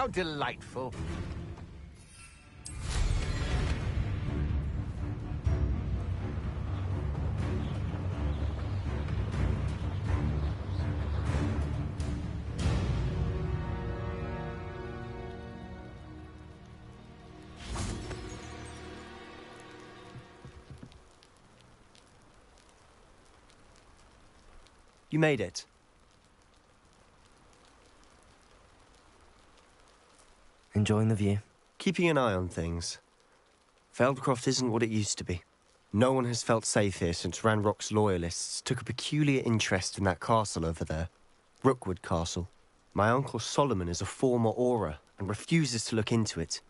How delightful. You made it. Enjoying the view? Keeping an eye on things. Feldcroft isn't what it used to be. No one has felt safe here since Ranrock's loyalists took a peculiar interest in that castle over there. Rookwood Castle. My uncle Solomon is a former Auror and refuses to look into it,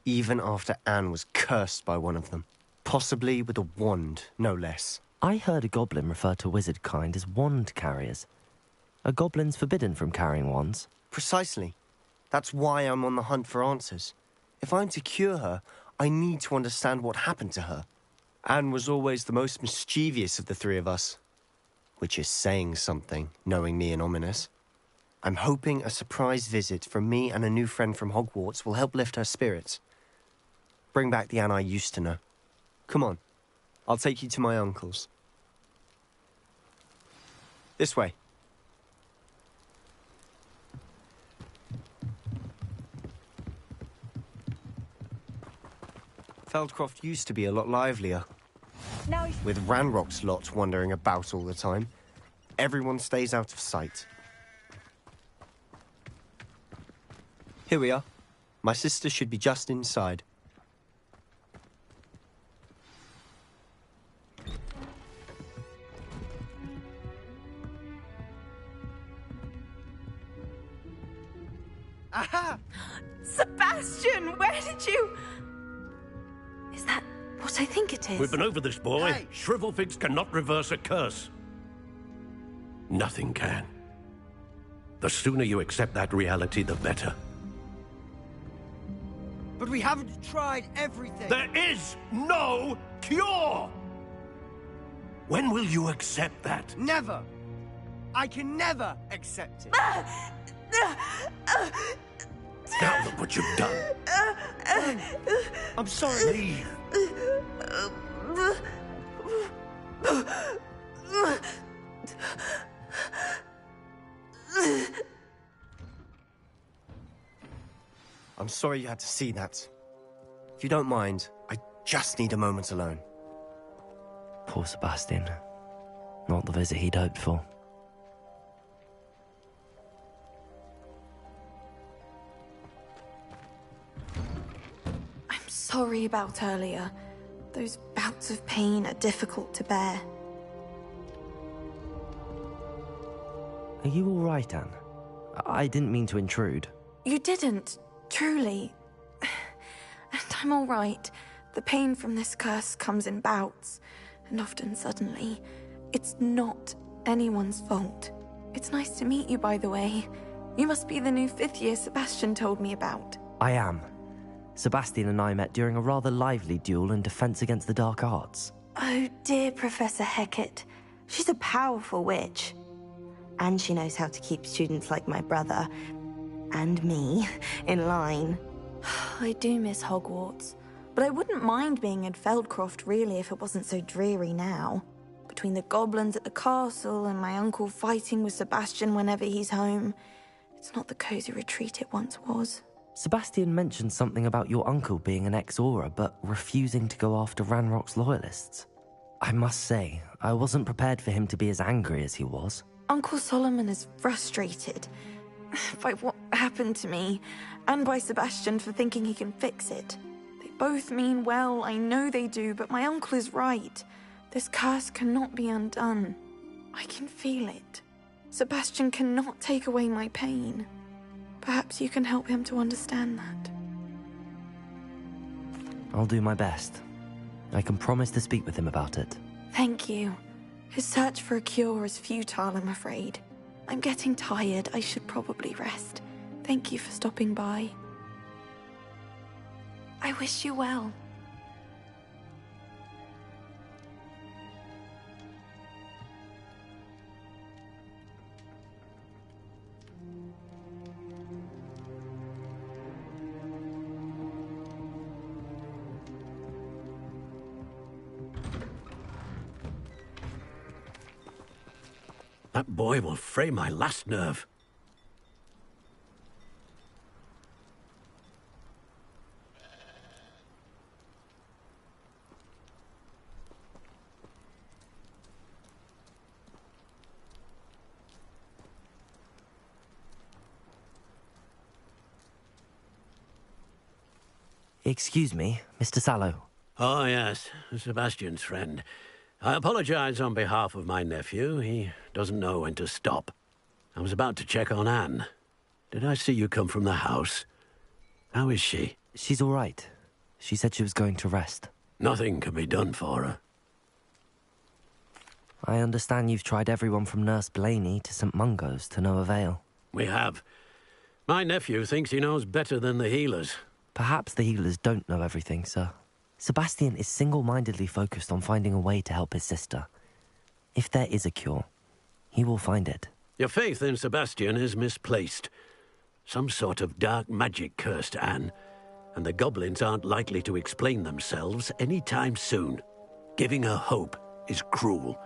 even after Anne was cursed by one of them. Possibly with a wand, no less. I heard a goblin refer to wizard kind as wand carriers. Are goblins forbidden from carrying wands? Precisely. That's why I'm on the hunt for answers. If I'm to cure her, I need to understand what happened to her. Anne was always the most mischievous of the three of us. Which is saying something, knowing me and Ominous. I'm hoping a surprise visit from me and a new friend from Hogwarts will help lift her spirits. Bring back the Anne I used to know. Come on. I'll take you to my uncle's. This way. Feldcroft used to be a lot livelier. With Ranrock's lot wandering about all the time, everyone stays out of sight. Here we are. My sister should be just inside. Aha! Sebastian, where did you... Is that what I think it is? We've been over this, boy. Hey. Shrivelfigs cannot reverse a curse. Nothing can. The sooner you accept that reality, the better. But we haven't tried everything. There is no cure! When will you accept that? Never. I can never accept it. Now look what you've done. I'm sorry. Leave. I'm sorry you had to see that. If you don't mind, I just need a moment alone. Poor Sebastian. Not the visit he'd hoped for. I'm sorry about earlier. Those bouts of pain are difficult to bear. Are you all right, Anne? I didn't mean to intrude. You didn't, truly. And I'm all right. The pain from this curse comes in bouts, and often suddenly. It's not anyone's fault. It's nice to meet you, by the way. You must be the new fifth year Sebastian told me about. I am. Sebastian and I met during a rather lively duel in defense against the dark arts. Oh, dear Professor Hecat. She's a powerful witch. And she knows how to keep students like my brother, and me, in line. I do miss Hogwarts, but I wouldn't mind being in Feldcroft, really, if it wasn't so dreary now. Between the goblins at the castle and my uncle fighting with Sebastian whenever he's home, it's not the cozy retreat it once was. Sebastian mentioned something about your uncle being an ex-Auror, but refusing to go after Ranrock's loyalists. I must say, I wasn't prepared for him to be as angry as he was. Uncle Solomon is frustrated by what happened to me, and by Sebastian for thinking he can fix it. They both mean well, I know they do, but my uncle is right. This curse cannot be undone. I can feel it. Sebastian cannot take away my pain. Perhaps you can help him to understand that. I'll do my best. I can promise to speak with him about it. Thank you. His search for a cure is futile, I'm afraid. I'm getting tired. I should probably rest. Thank you for stopping by. I wish you well. That boy will fray my last nerve. Excuse me, Mr. Sallow. Oh, yes, Sebastian's friend. I apologize on behalf of my nephew. He doesn't know when to stop. I was about to check on Anne. Did I see you come from the house? How is she? She's all right. She said she was going to rest. Nothing can be done for her. I understand you've tried everyone from Nurse Blaney to St. Mungo's to no avail. We have. My nephew thinks he knows better than the healers. Perhaps the healers don't know everything, sir. Sebastian is single-mindedly focused on finding a way to help his sister. If there is a cure, he will find it. Your faith in Sebastian is misplaced. Some sort of dark magic cursed Anne, and the goblins aren't likely to explain themselves anytime soon. Giving her hope is cruel.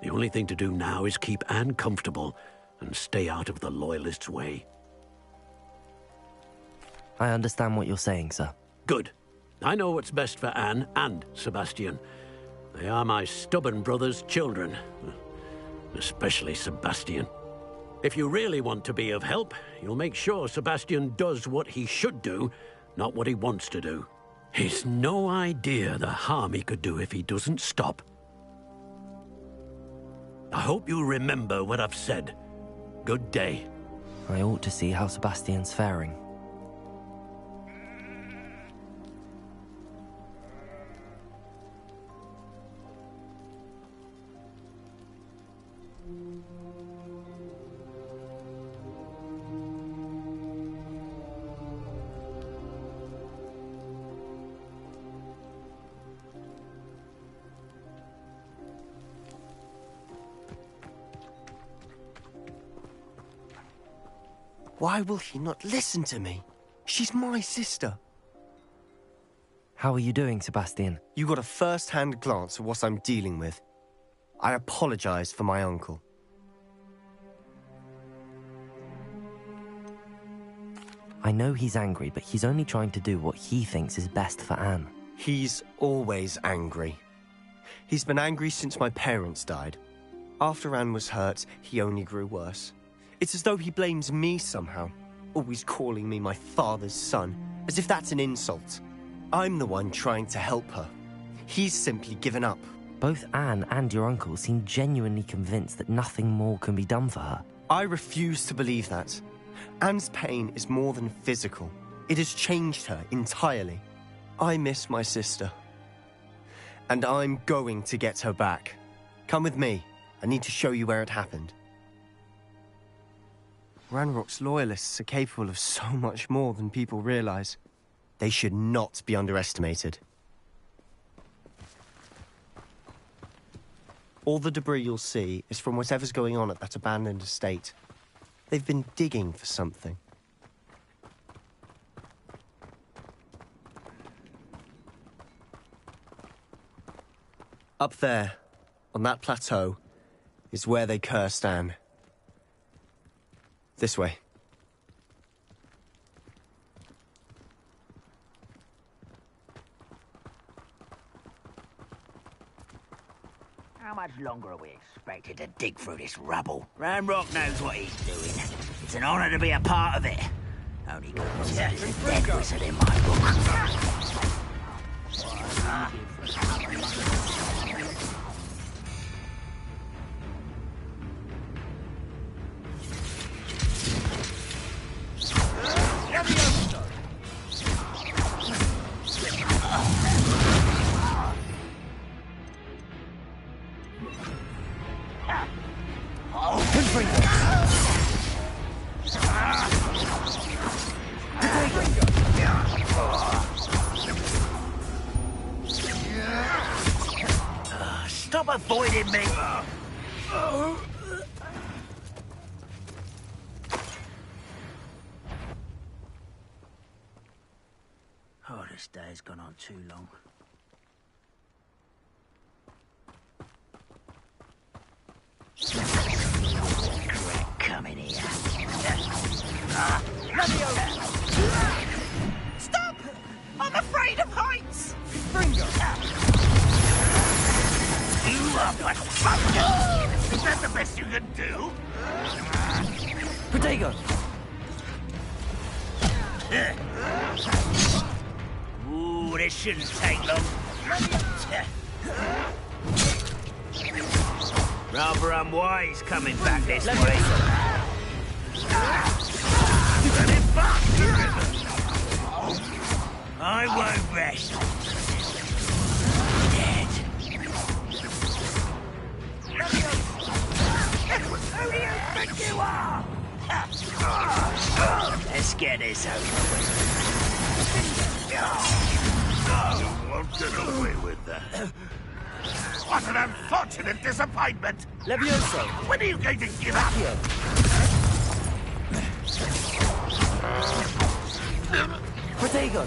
The only thing to do now is keep Anne comfortable and stay out of the Loyalists' way. I understand what you're saying, sir. Good. I know what's best for Anne and Sebastian. They are my stubborn brother's children. Especially Sebastian. If you really want to be of help, you'll make sure Sebastian does what he should do, not what he wants to do. He's no idea the harm he could do if he doesn't stop. I hope you remember what I've said. Good day. I ought to see how Sebastian's faring. Why will he not listen to me? She's my sister. How are you doing, Sebastian? You got a first-hand glance at what I'm dealing with. I apologize for my uncle. I know he's angry, but he's only trying to do what he thinks is best for Anne. He's always angry. He's been angry since my parents died. After Anne was hurt, he only grew worse. It's as though he blames me somehow, always calling me my father's son, as if that's an insult. I'm the one trying to help her. He's simply given up. Both Anne and your uncle seem genuinely convinced that nothing more can be done for her. I refuse to believe that. Anne's pain is more than physical. It has changed her entirely. I miss my sister. And I'm going to get her back. Come with me. I need to show you where it happened. Ranrock's Loyalists are capable of so much more than people realize. They should not be underestimated. All the debris you'll see is from whatever's going on at that abandoned estate. They've been digging for something. Up there, on that plateau, is where they cursed Anne. This way. How much longer are we expected to dig through this rubble? Ranrock knows what he's doing. It's an honor to be a part of it. Only good whistle is a dead whistle in my book. Stop avoiding me! Oh, this day has gone on too long. Stop! I'm afraid of heights! Fringo! You are but fucked! Is that the best you can do? Protego! Ooh, this shouldn't take long. Rather unwise coming back this way. I won't rest. Dead. Who do you think you are? Let's get this over with. You won't get away with that. What an unfortunate disappointment! Levioso! When are you going to give up? Protego!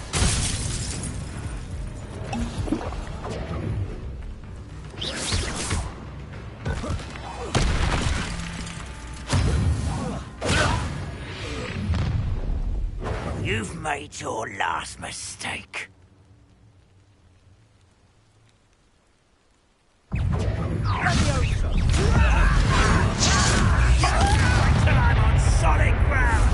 You've made your last mistake. Till I'm on solid ground.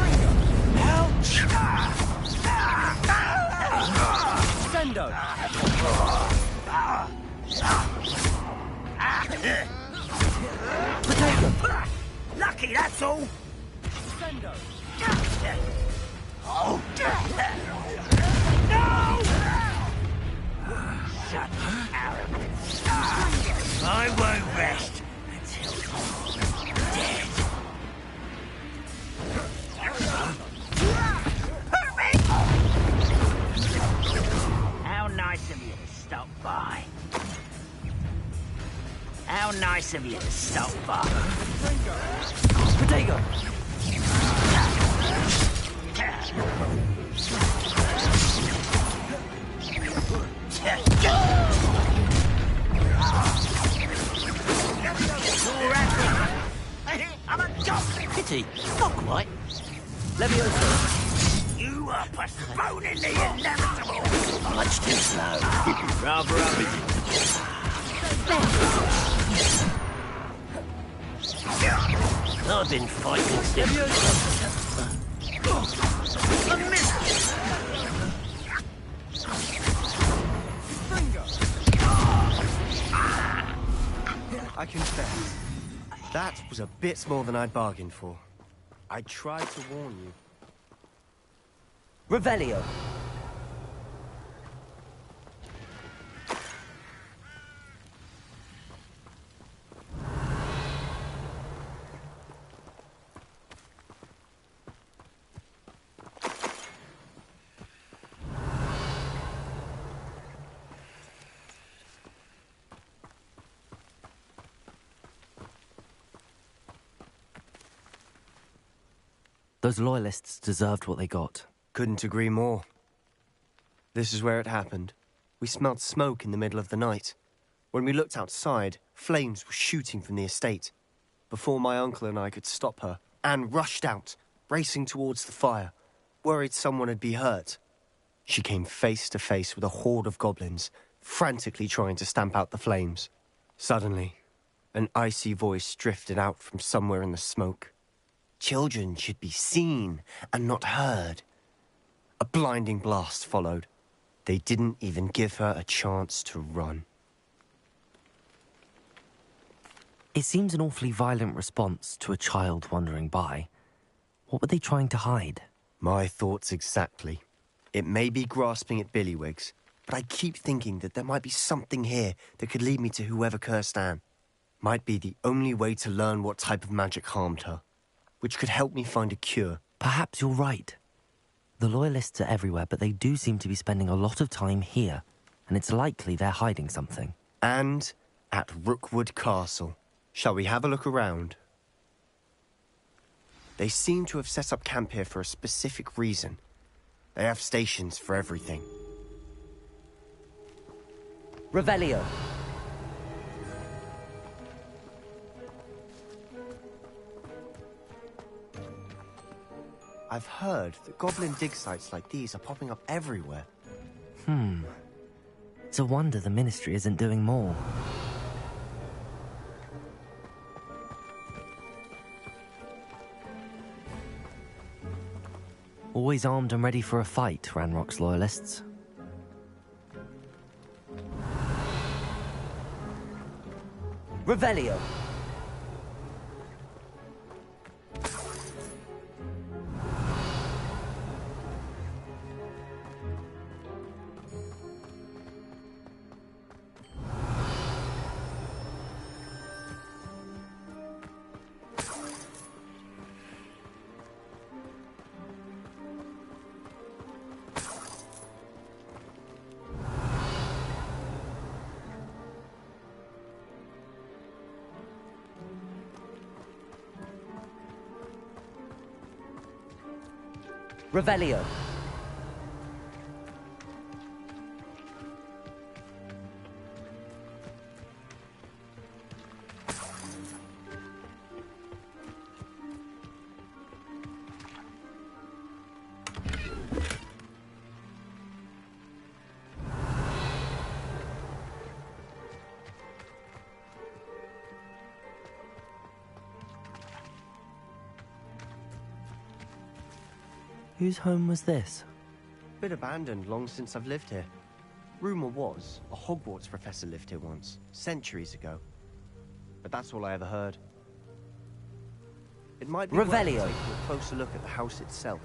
Sendo! Lucky, that's all. Sendo! Oh. No! Shut out. I won't rest until you're dead. Hurt me! How nice of you to stop by. How nice of you to stop by. Protego! I'm a dog. Pity, not quite. Levioso! You are postponing the inevitable. Much too slow. Rather I've been fighting still. a miss. I confess. That was a bit more than I'd bargained for. I tried to warn you. Revelio! Those loyalists deserved what they got. Couldn't agree more. This is where it happened. We smelled smoke in the middle of the night. When we looked outside, flames were shooting from the estate. Before my uncle and I could stop her, Anne rushed out, racing towards the fire, worried someone had been hurt. She came face to face with a horde of goblins, frantically trying to stamp out the flames. Suddenly, an icy voice drifted out from somewhere in the smoke. Children should be seen and not heard. A blinding blast followed. They didn't even give her a chance to run. It seems an awfully violent response to a child wandering by. What were they trying to hide? My thoughts exactly. It may be grasping at Billywigs, but I keep thinking that there might be something here that could lead me to whoever cursed Anne. Might be the only way to learn what type of magic harmed her, which could help me find a cure. Perhaps you're right. The Loyalists are everywhere, but they do seem to be spending a lot of time here, and it's likely they're hiding something. And at Rookwood Castle. Shall we have a look around? They seem to have set up camp here for a specific reason. They have stations for everything. Revelio. I've heard that goblin dig sites like these are popping up everywhere. It's a wonder the Ministry isn't doing more. Always armed and ready for a fight, Ranrock's loyalists. Revelio! Revelio. Whose home was this? Been abandoned long since I've lived here. Rumor was, a Hogwarts professor lived here once, centuries ago. But that's all I ever heard. It might be worth taking a closer look at the house itself.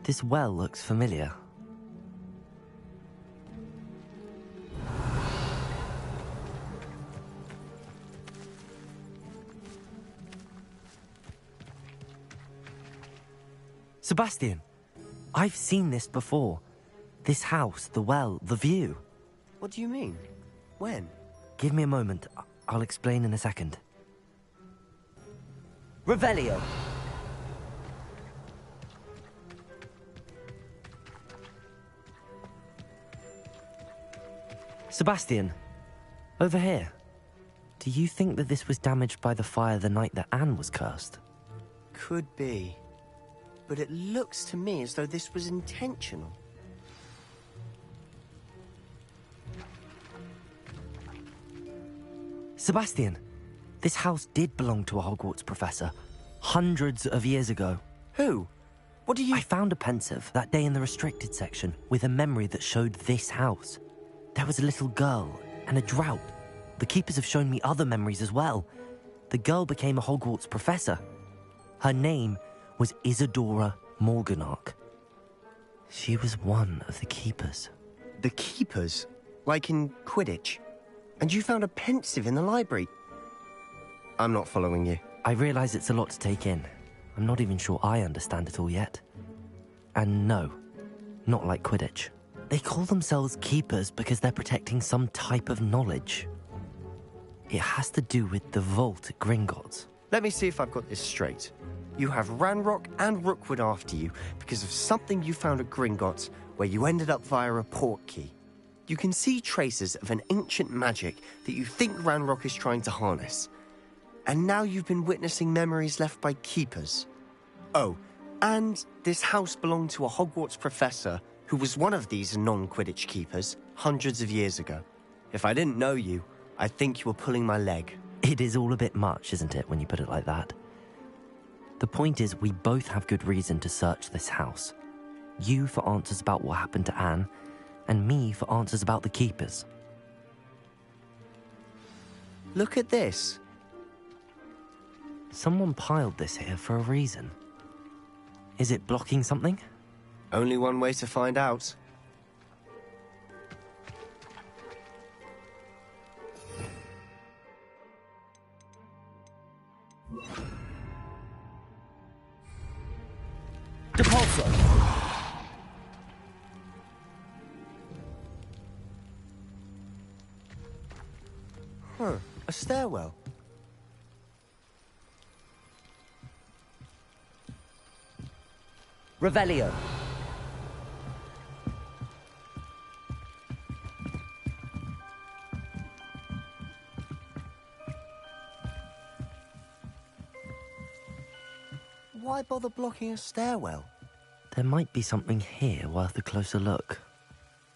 This well looks familiar. Sebastian, I've seen this before. This house, the well, the view. What do you mean? When? Give me a moment. I'll explain in a second. Revelio. Sebastian, over here. Do you think that this was damaged by the fire the night that Anne was cursed? Could be. But it looks to me as though this was intentional. Sebastian, this house did belong to a Hogwarts professor, hundreds of years ago. Who? What do you— I found a pensive that day in the restricted section with a memory that showed this house. There was a little girl and a drought. The keepers have shown me other memories as well. The girl became a Hogwarts professor. Her name was Isadora Morganach. She was one of the keepers. The keepers? Like in Quidditch? And you found a pensive in the library? I'm not following you. I realize it's a lot to take in. I'm not even sure I understand it all yet. And no, not like Quidditch. They call themselves keepers because they're protecting some type of knowledge. It has to do with the vault at Gringotts. Let me see if I've got this straight. You have Ranrock and Rookwood after you because of something you found at Gringotts where you ended up via a port key. You can see traces of an ancient magic that you think Ranrock is trying to harness. And now you've been witnessing memories left by keepers. Oh, and this house belonged to a Hogwarts professor who was one of these non-Quidditch keepers hundreds of years ago. If I didn't know you, I'd think you were pulling my leg. It is all a bit much, isn't it, when you put it like that? The point is, we both have good reason to search this house. You for answers about what happened to Anne, and me for answers about the keepers. Look at this. Someone piled this here for a reason. Is it blocking something? Only one way to find out. Depulso! Huh, a stairwell. Revelio. Why bother blocking a stairwell? There might be something here worth a closer look.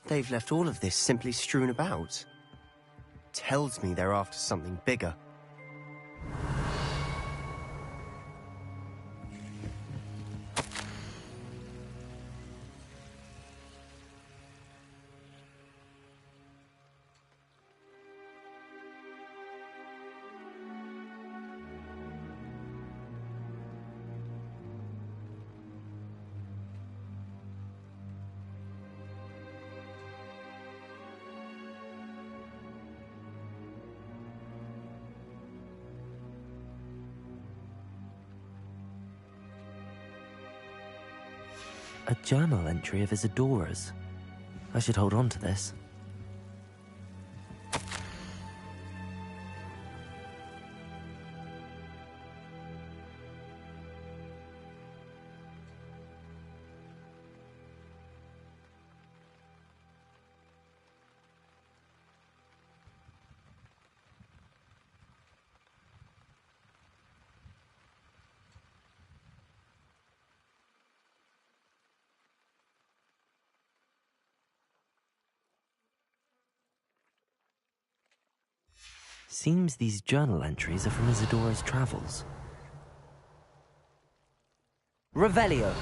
They've left all of this simply strewn about. Tells me they're after something bigger. A journal entry of Isadora's. I should hold on to this. Seems these journal entries are from Isadora's travels. Revelio.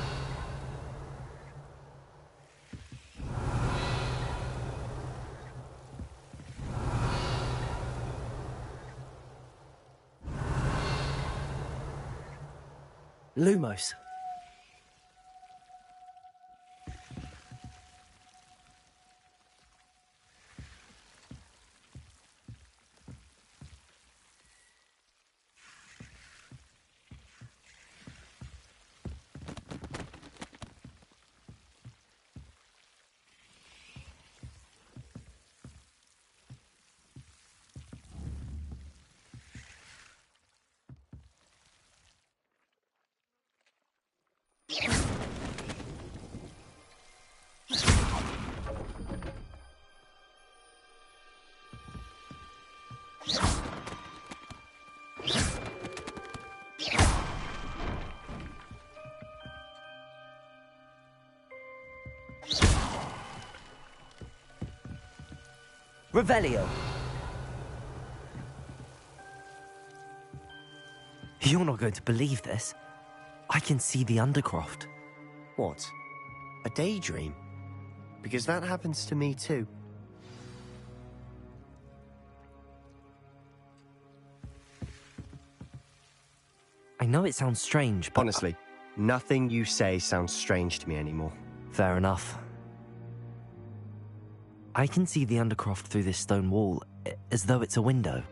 Lumos. Revelio. You're not going to believe this. I can see the Undercroft. What? A daydream? Because that happens to me too. I know it sounds strange, but... Honestly, nothing you say sounds strange to me anymore. Fair enough. I can see the Undercroft through this stone wall, as though it's a window.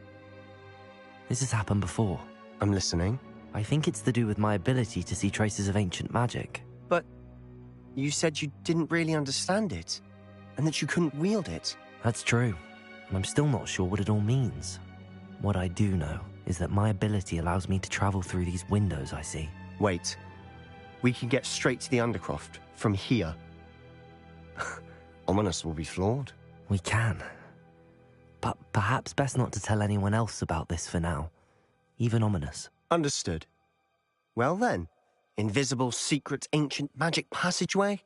This has happened before. I'm listening. I think it's to do with my ability to see traces of ancient magic. But you said you didn't really understand it, and that you couldn't wield it. That's true, and I'm still not sure what it all means. What I do know is that my ability allows me to travel through these windows I see. Wait. We can get straight to the Undercroft from here. Ominous will be floored. We can. But perhaps best not to tell anyone else about this for now. Even Ominous. Understood. Well then, invisible, secret, ancient magic passageway?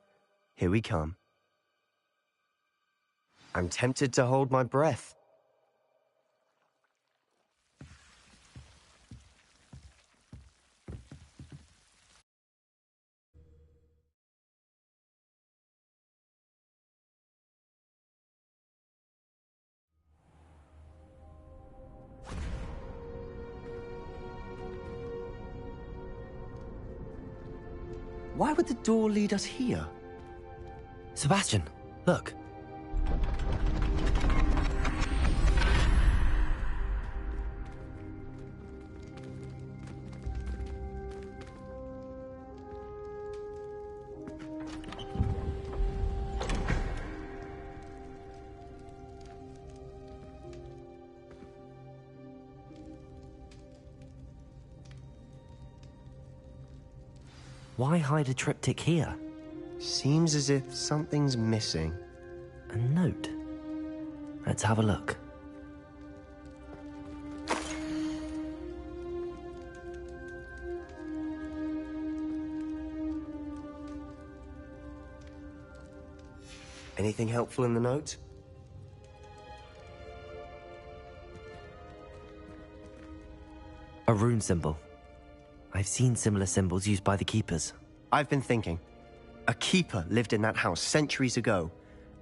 Here we come. I'm tempted to hold my breath. Why would the door lead us here? Sebastian, look. Why hide a triptych here? Seems as if something's missing. A note. Let's have a look. Anything helpful in the note? A rune symbol. I've seen similar symbols used by the keepers. I've been thinking. A keeper lived in that house centuries ago,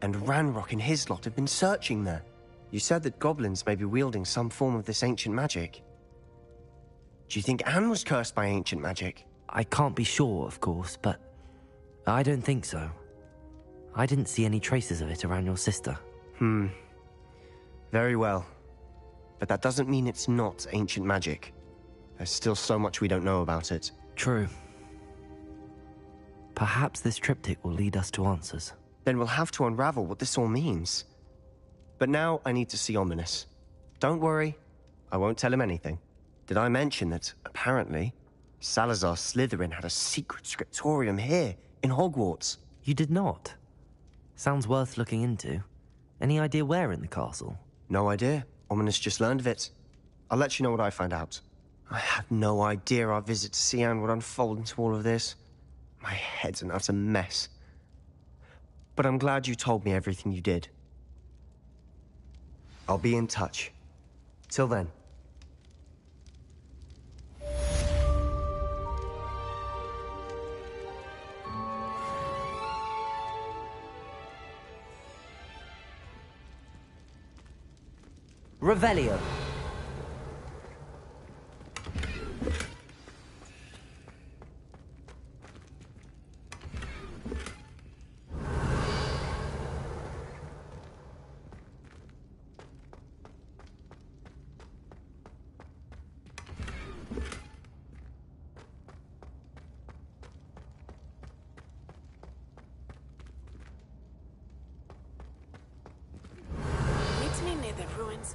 and Ranrock and his lot have been searching there. You said that goblins may be wielding some form of this ancient magic. Do you think Anne was cursed by ancient magic? I can't be sure, of course, but I don't think so. I didn't see any traces of it around your sister. Very well. But that doesn't mean it's not ancient magic. There's still so much we don't know about it. True. Perhaps this triptych will lead us to answers. Then we'll have to unravel what this all means. But now I need to see Ominous. Don't worry, I won't tell him anything. Did I mention that, apparently, Salazar Slytherin had a secret scriptorium here, in Hogwarts? You did not? Sounds worth looking into. Any idea where in the castle? No idea. Ominous just learned of it. I'll let you know what I find out. I had no idea our visit to Cian would unfold into all of this. My head's an utter mess. But I'm glad you told me everything you did. I'll be in touch. Till then. Revelio.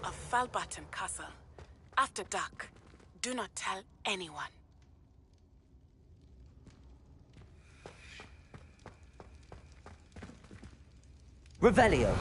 Of Falbaton Castle. After dark, do not tell anyone. Revelio.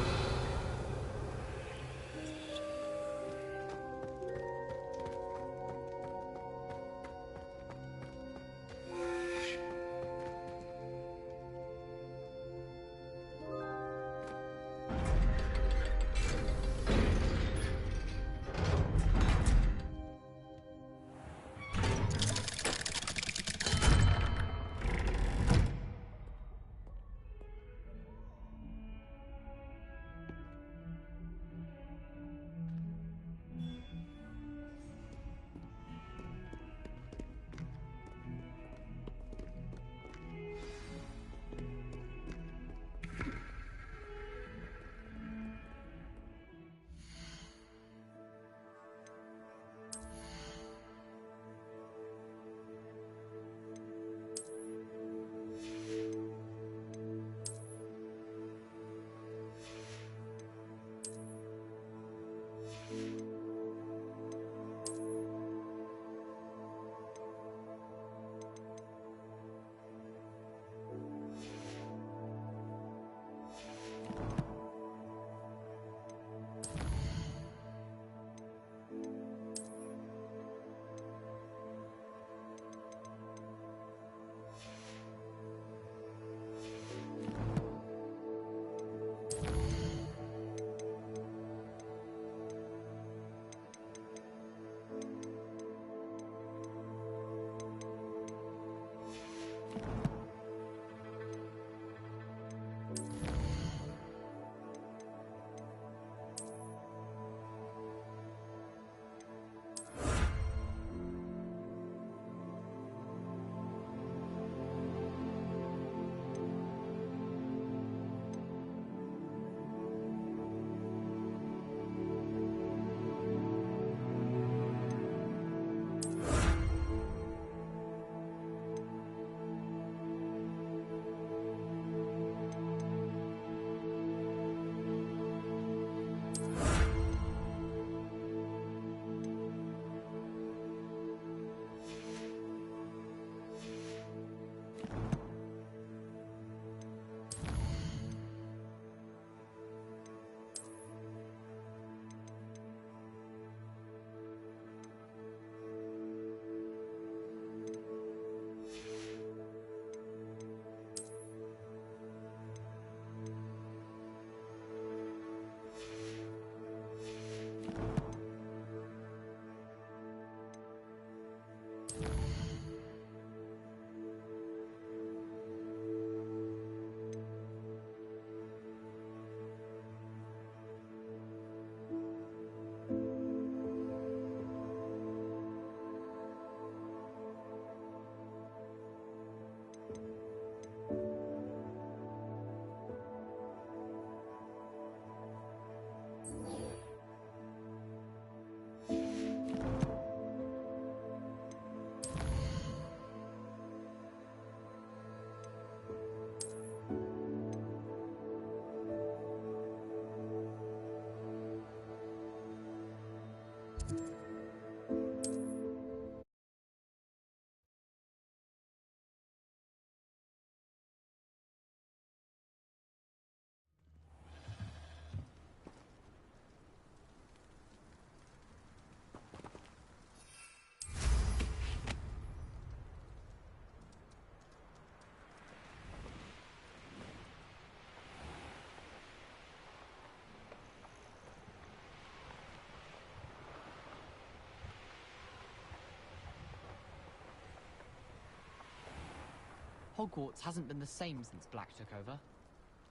Hogwarts hasn't been the same since Black took over.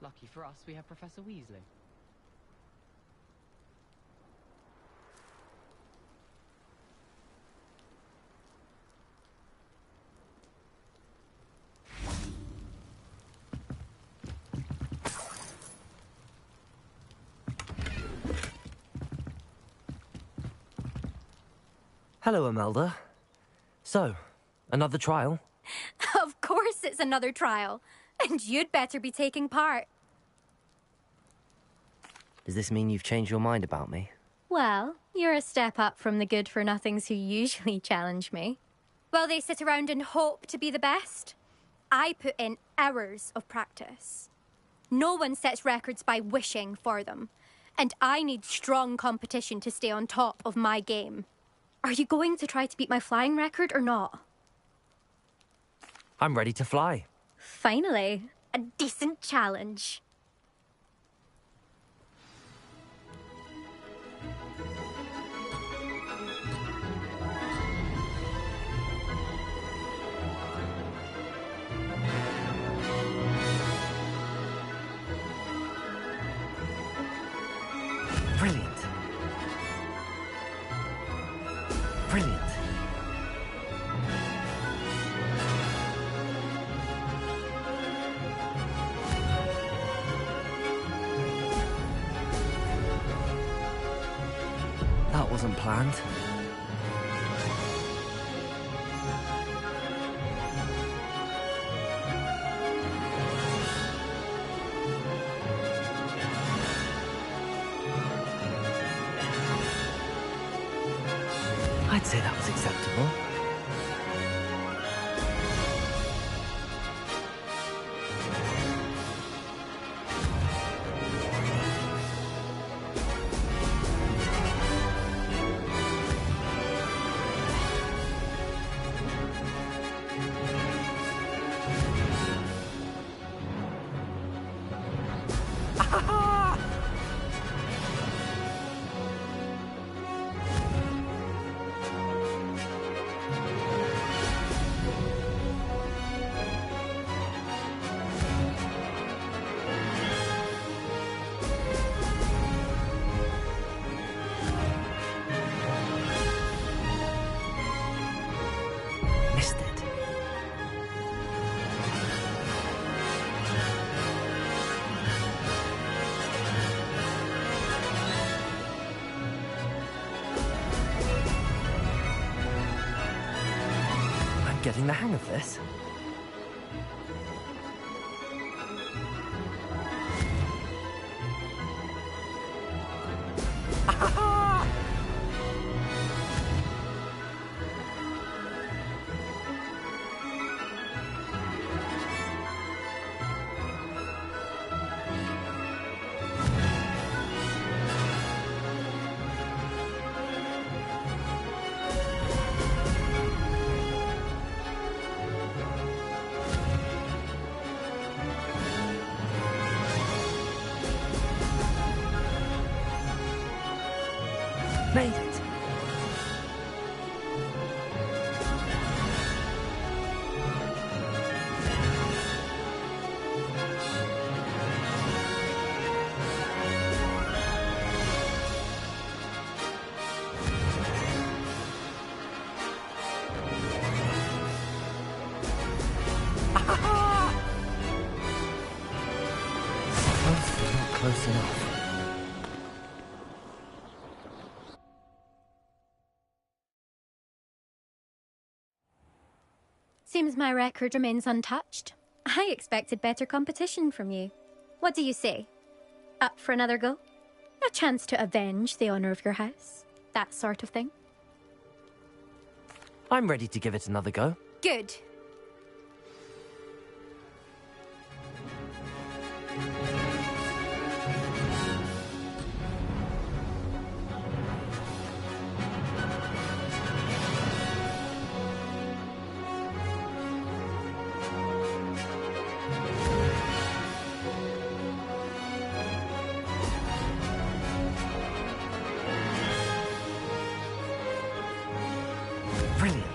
Lucky for us, we have Professor Weasley. Hello, Imelda. So, another trial? Of course it's another trial. And you'd better be taking part. Does this mean you've changed your mind about me? Well, you're a step up from the good-for-nothings who usually challenge me. While they sit around and hope to be the best, I put in hours of practice. No one sets records by wishing for them. And I need strong competition to stay on top of my game. Are you going to try to beat my flying record or not? I'm ready to fly. Finally, a decent challenge. Brilliant. Brilliant. That wasn't planned. I'd say that was acceptable. Missed it. I'm getting the hang of this. Made it. Not close enough. Seems my record remains untouched. I expected better competition from you. What do you say? Up for another go? A chance to avenge the honour of your house? That sort of thing? I'm ready to give it another go. Good. Brilliant.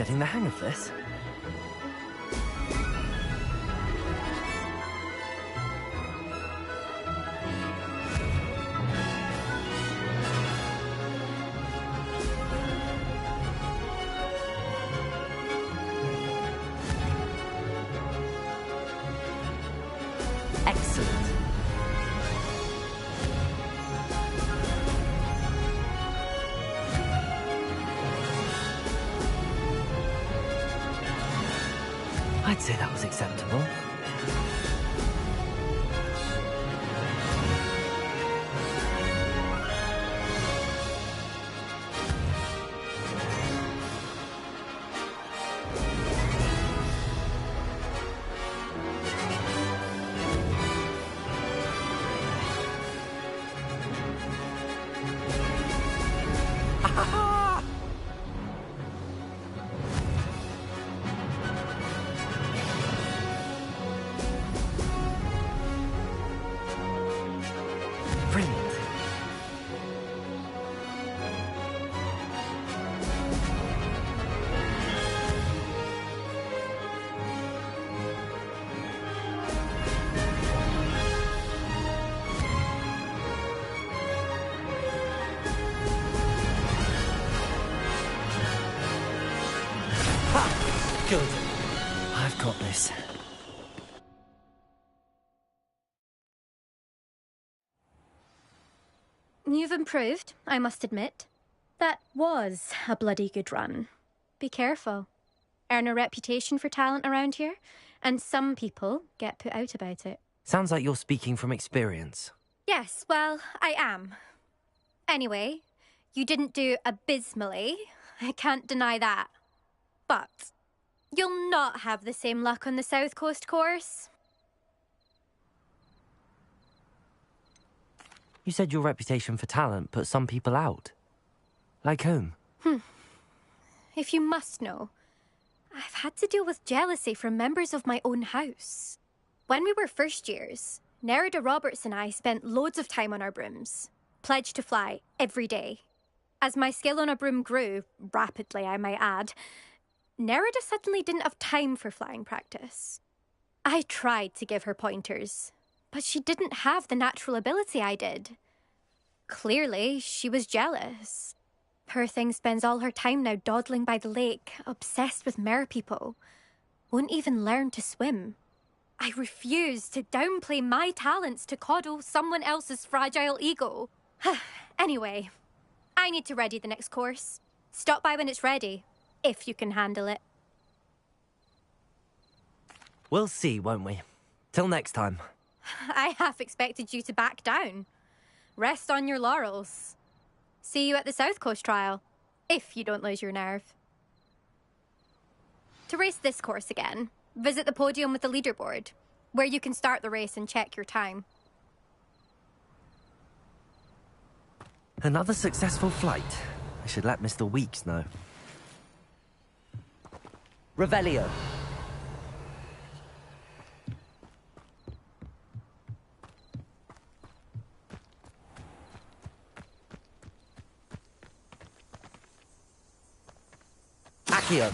getting the hang of this. Excellent. I'd say that was acceptable. Brilliant. Ha! Good. I've got this. You've improved, I must admit. That was a bloody good run. Be careful. Earn a reputation for talent around here, and some people get put out about it. Sounds like you're speaking from experience. Yes, well, I am. Anyway, you didn't do abysmally. I can't deny that. But you'll not have the same luck on the South Coast course. You said your reputation for talent put some people out. Like whom? If you must know, I've had to deal with jealousy from members of my own house. When we were first years, Nerida Roberts and I spent loads of time on our brooms, pledged to fly every day. As my skill on a broom grew, rapidly I might add, Nerida suddenly didn't have time for flying practice. I tried to give her pointers, but she didn't have the natural ability I did. Clearly, she was jealous. Poor thing spends all her time now dawdling by the lake, obsessed with merpeople. Won't even learn to swim. I refuse to downplay my talents to coddle someone else's fragile ego. Anyway, I need to ready the next course. Stop by when it's ready, if you can handle it. We'll see, won't we? Till next time. I half expected you to back down. Rest on your laurels. See you at the South Coast trial, if you don't lose your nerve. To race this course again, visit the podium with the leaderboard, where you can start the race and check your time. Another successful flight. I should let Mr. Weeks know. Revelio. Accio.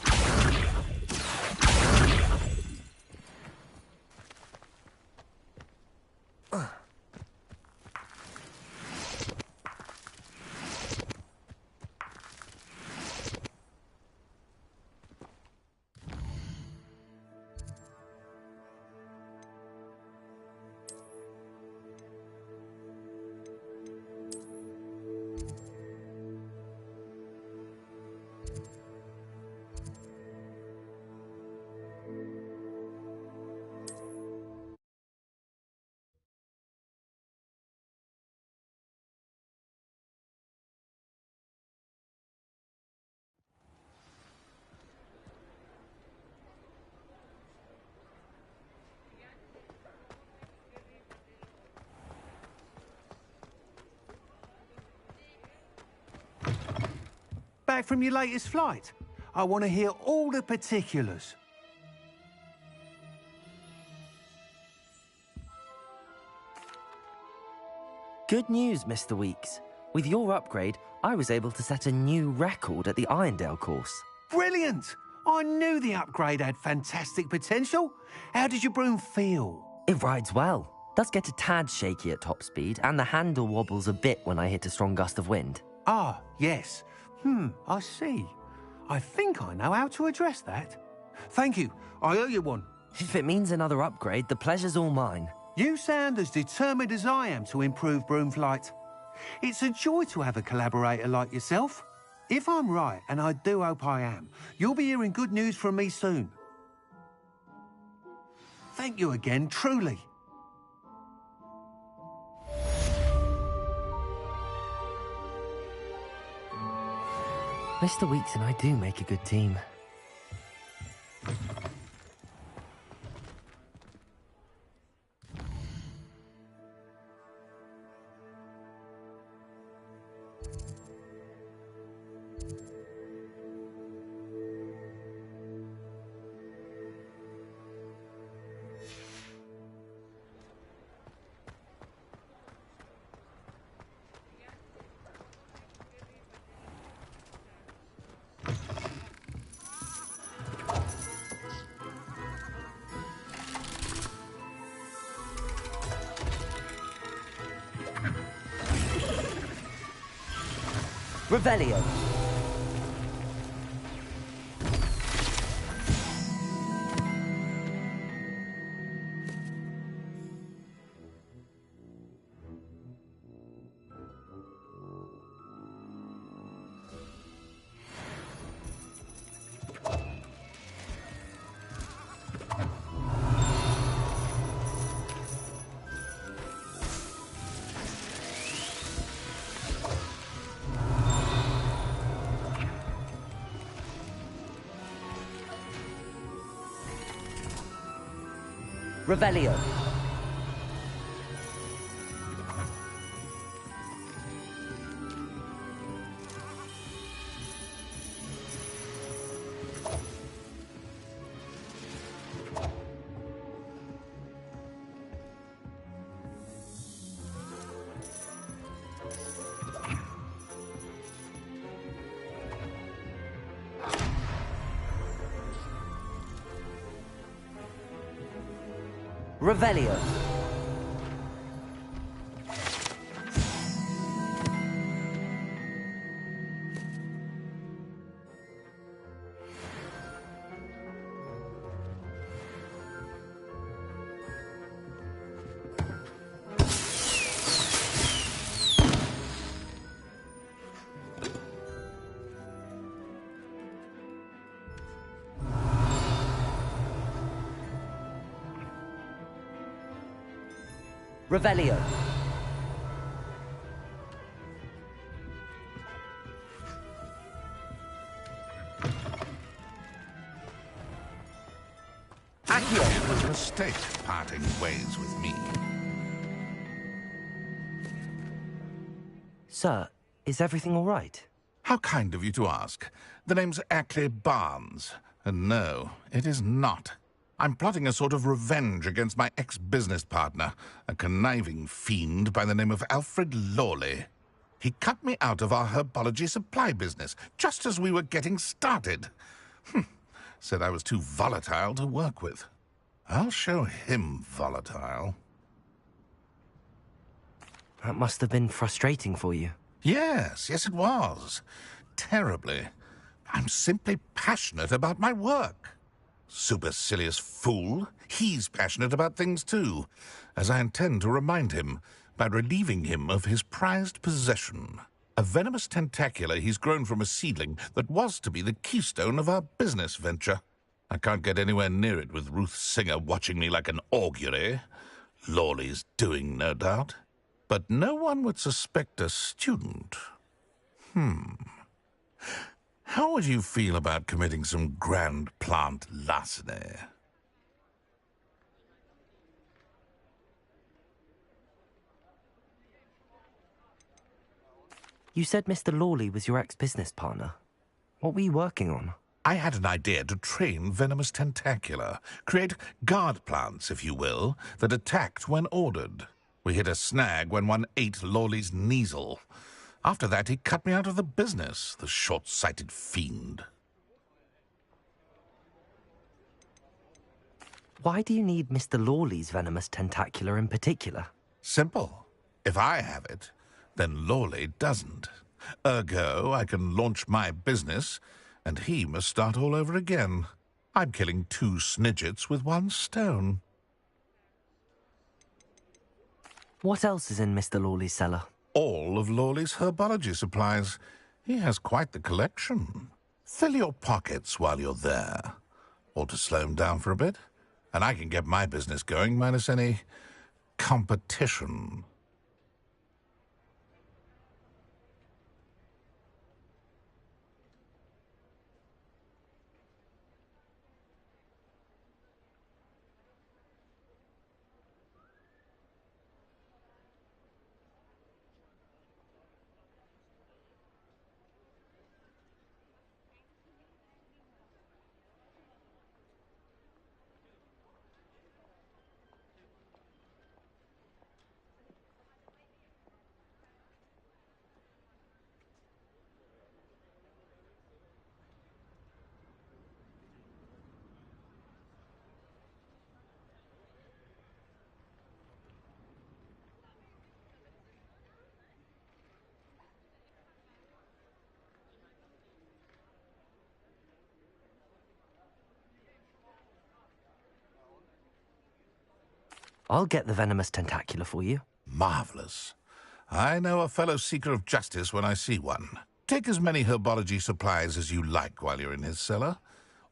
Back from your latest flight? I want to hear all the particulars. Good news, Mr. Weeks. With your upgrade, I was able to set a new record at the Irondale course. Brilliant! I knew the upgrade had fantastic potential. How did your broom feel? It rides well. Does get a tad shaky at top speed, and the handle wobbles a bit when I hit a strong gust of wind. Ah, yes. I see. I think I know how to address that. Thank you. I owe you one. If it means another upgrade, the pleasure's all mine. You sound as determined as I am to improve broom flight. It's a joy to have a collaborator like yourself. If I'm right, and I do hope I am, you'll be hearing good news from me soon. Thank you again, truly. Mr. Weeks and I do make a good team. Revelio. Revelio. Revelio. Revelio. It was a mistake parting ways with me. Sir, is everything all right? How kind of you to ask. The name's Ackley Barnes. And no, it is not. I'm plotting a sort of revenge against my ex-business partner, a conniving fiend by the name of Alfred Lawley. He cut me out of our herbology supply business just as we were getting started. Said I was too volatile to work with. I'll show him volatile. That must have been frustrating for you. Yes, it was. Terribly. I'm simply passionate about my work. Supercilious fool. He's passionate about things too, as I intend to remind him by relieving him of his prized possession. A venomous tentacula he's grown from a seedling that was to be the keystone of our business venture. I can't get anywhere near it with Ruth Singer watching me like an augury. Lawley's doing, no doubt. But no one would suspect a student. How would you feel about committing some grand plant larceny? You said Mr. Lawley was your ex-business partner. What were you working on? I had an idea to train venomous tentacula, create guard plants, if you will, that attacked when ordered. We hit a snag when one ate Lawley's Kneasel. After that, he cut me out of the business, the short-sighted fiend. Why do you need Mr. Lawley's venomous tentacula in particular? Simple. If I have it, then Lawley doesn't. Ergo, I can launch my business, and he must start all over again. I'm killing 2 snidgets with 1 stone. What else is in Mr. Lawley's cellar? All of Lawley's herbology supplies. He has quite the collection. Fill your pockets while you're there. Or to slow him down for a bit, and I can get my business going minus any competition. I'll get the venomous tentacula for you. Marvelous. I know a fellow seeker of justice when I see one. Take as many herbology supplies as you like while you're in his cellar.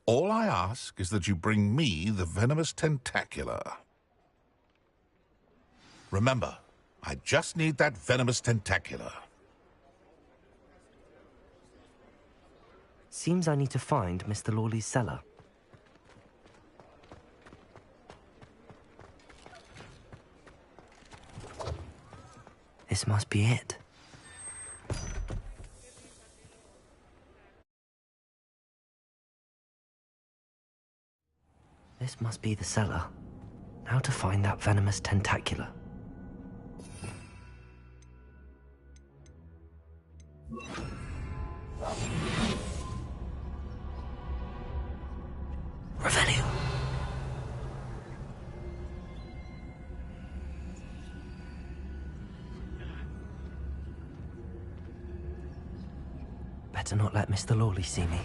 All I ask is that you bring me the venomous tentacula. Remember, I just need that venomous tentacula. Seems I need to find Mr. Lawley's cellar. This must be it. This must be the cellar. Now to find that venomous tentacula. Revelio. Better not let Mr. Lawley see me.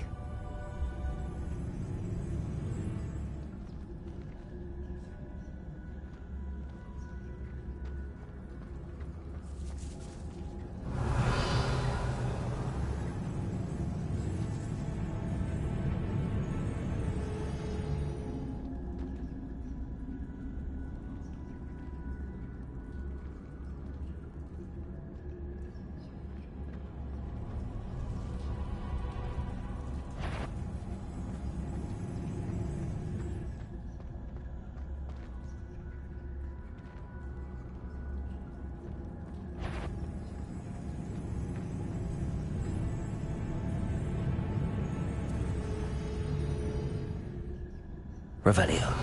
Revelio.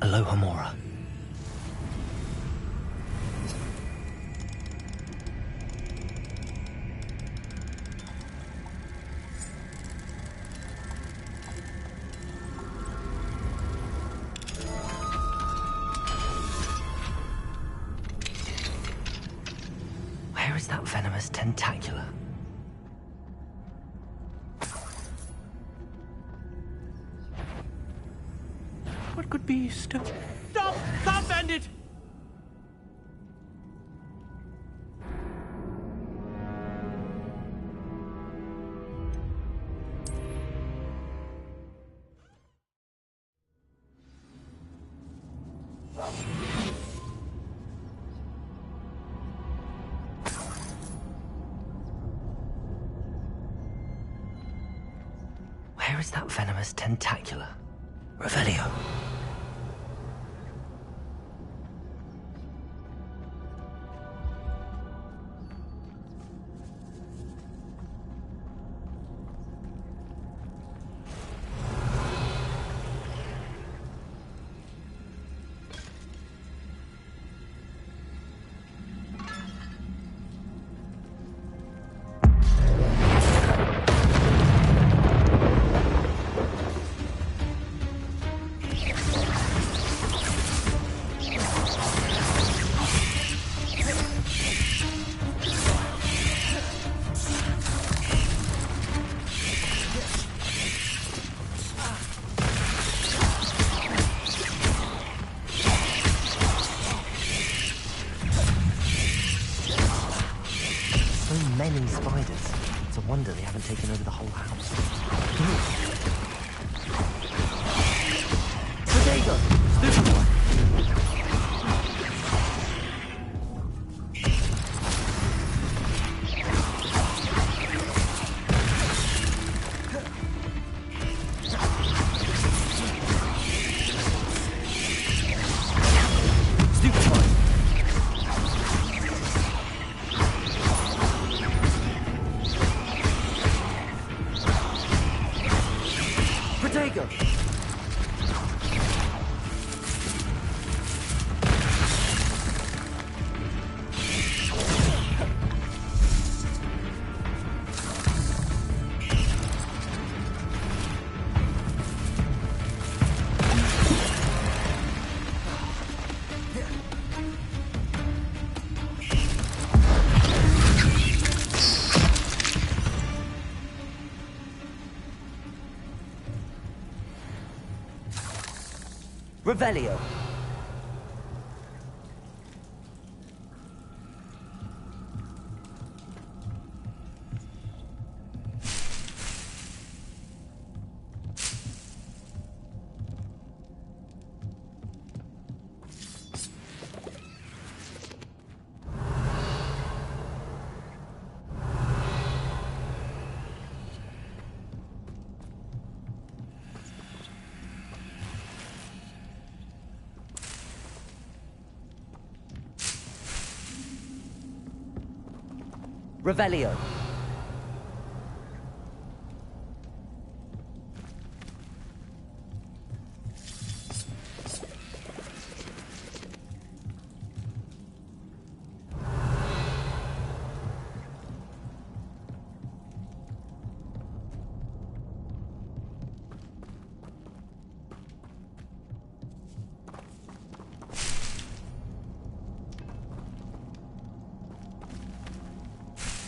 Aloha Mora. Where is that venomous tentacula? What could be still... Stop! Stop, bandit! Where is that venomous tentacula? Revelio. Many spiders. It's a wonder they haven't taken over the whole house. Bodega! Stupid one! Revelio. Revelio.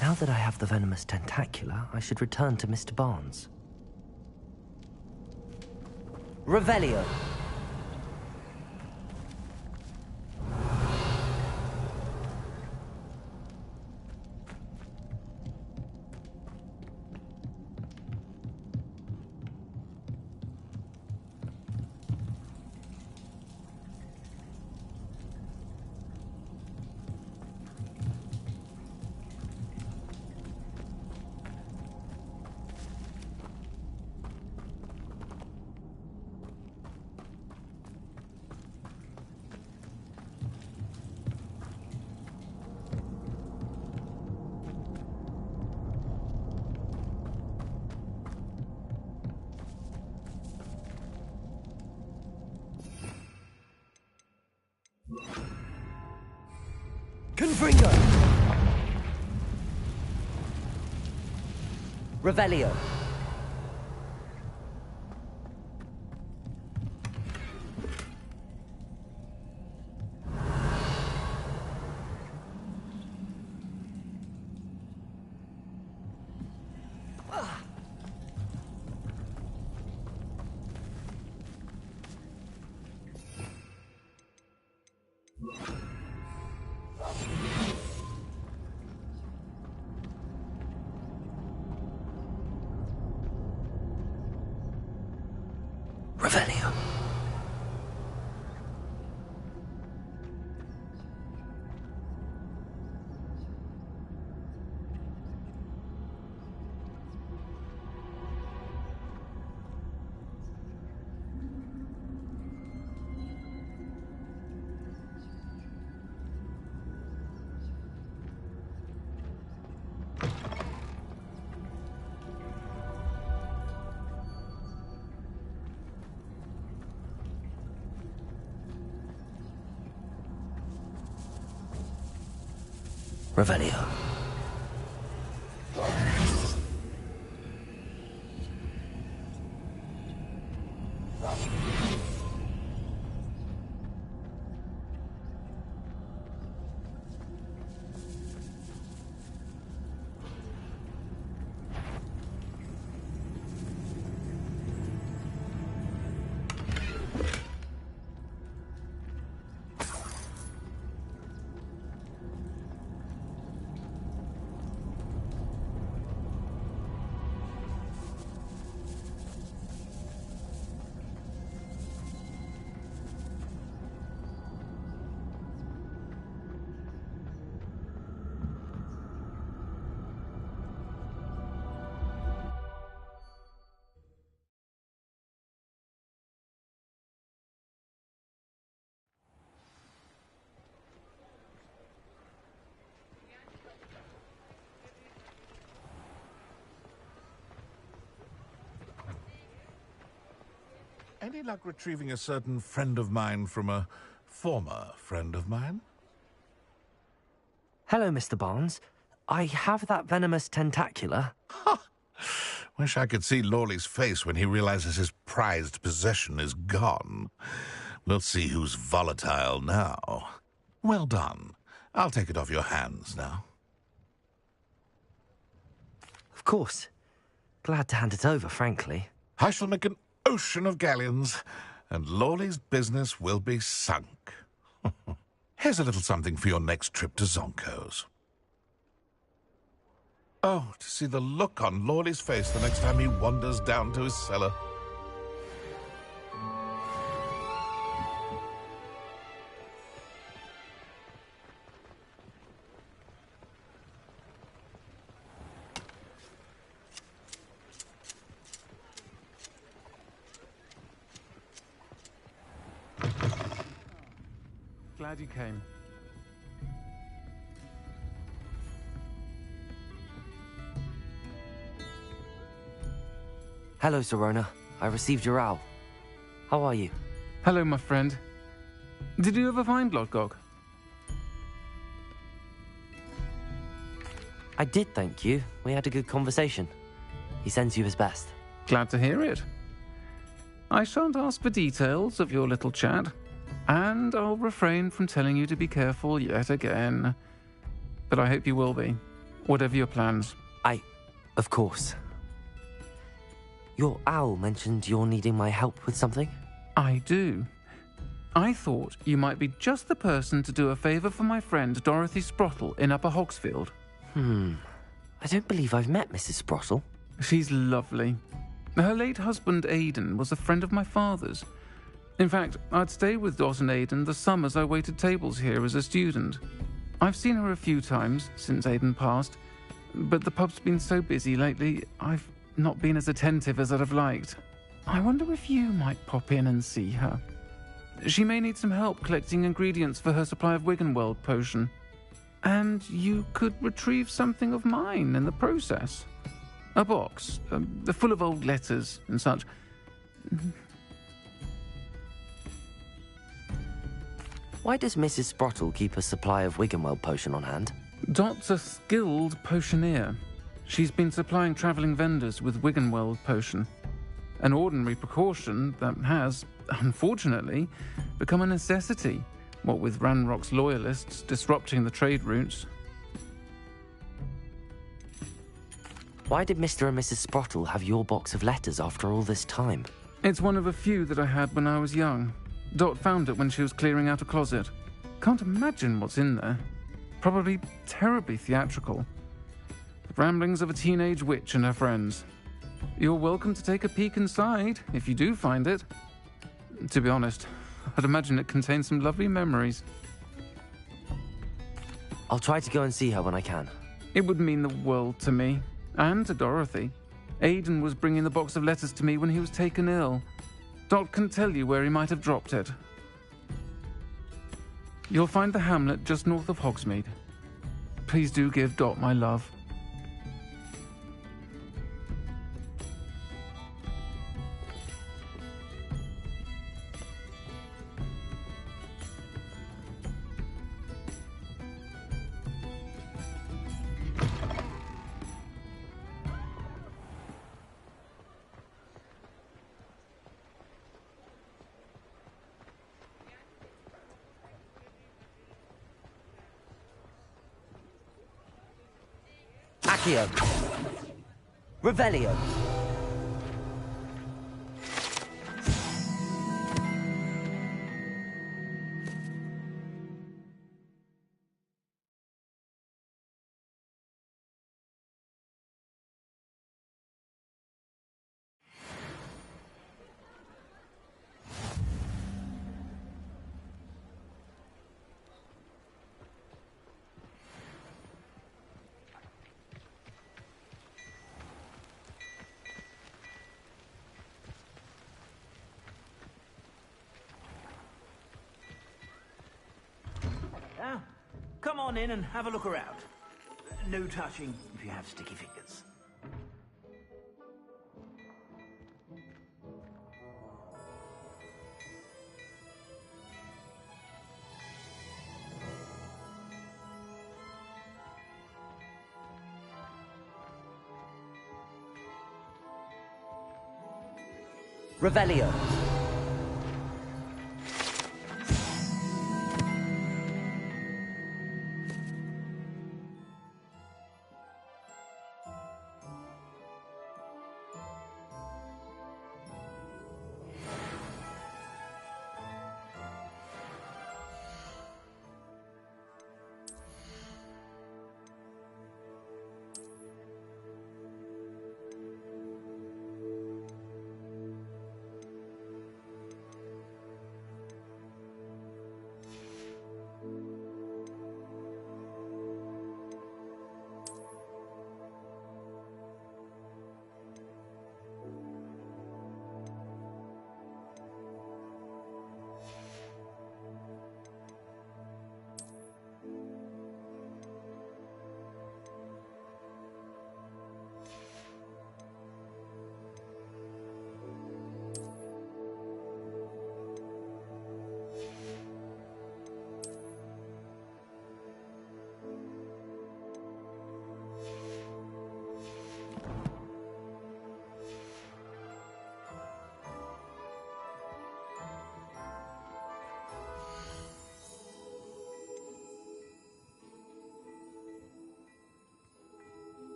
Now that I have the venomous tentacula, I should return to Mr. Barnes. Revelio. Confringo! Revelio. Revelio. Revelio. Any luck retrieving a certain friend of mine from a former friend of mine? Hello, Mr. Barnes. I have that venomous tentacula. Wish I could see Lawley's face when he realizes his prized possession is gone. We'll see who's volatile now. Well done. I'll take it off your hands now. Of course. Glad to hand it over, frankly. I shall make an ocean of galleons, and Lawley's business will be sunk. Here's a little something for your next trip to Zonko's. Oh, to see the look on Lawley's face the next time he wanders down to his cellar. Glad you came. Hello, Serona. I received your owl. How are you? Hello, my friend. Did you ever find Lodgok? I did, thank you. We had a good conversation. He sends you his best. Glad to hear it. I shan't ask for details of your little chat, and I'll refrain from telling you to be careful yet again. But I hope you will be, whatever your plans. Of course. Your owl mentioned you're needing my help with something? I do. I thought you might be just the person to do a favour for my friend Dorothy Sprottle in Upper Hogsfield. I don't believe I've met Mrs. Sprottle. She's lovely. Her late husband Aidan was a friend of my father's. In fact, I'd stay with Dot and Aidan the summers I waited tables here as a student. I've seen her a few times since Aidan passed, but the pub's been so busy lately, I've not been as attentive as I'd have liked. I wonder if you might pop in and see her. She may need some help collecting ingredients for her supply of Wiggenweld potion. And you could retrieve something of mine in the process. A box, full of old letters and such. Why does Mrs. Sprottle keep a supply of Wiggenweld potion on hand? Dot's a skilled potioneer. She's been supplying travelling vendors with Wiggenweld potion. An ordinary precaution that has, unfortunately, become a necessity, what with Ranrock's loyalists disrupting the trade routes. Why did Mr. and Mrs. Sprottle have your box of letters after all this time? It's one of a few that I had when I was young. Dot found it when she was clearing out a closet. Can't imagine what's in there. Probably terribly theatrical. The ramblings of a teenage witch and her friends. You're welcome to take a peek inside, if you do find it. To be honest, I'd imagine it contains some lovely memories. I'll try to go and see her when I can. It would mean the world to me, and to Dorothy. Aidan was bringing the box of letters to me when he was taken ill. Dot can tell you where he might have dropped it. You'll find the hamlet just north of Hogsmeade. Please do give Dot my love. Accio. Revelio. Now, come on in and have a look around. No touching if you have sticky fingers. Revelio.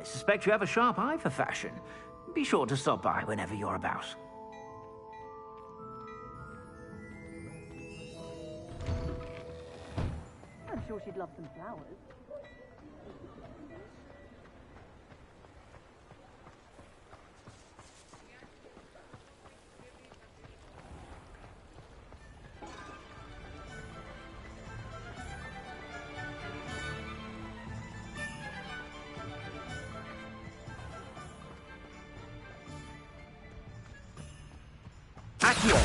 I suspect you have a sharp eye for fashion. Be sure to stop by whenever you're about. I'm sure she'd love some flowers. Accio.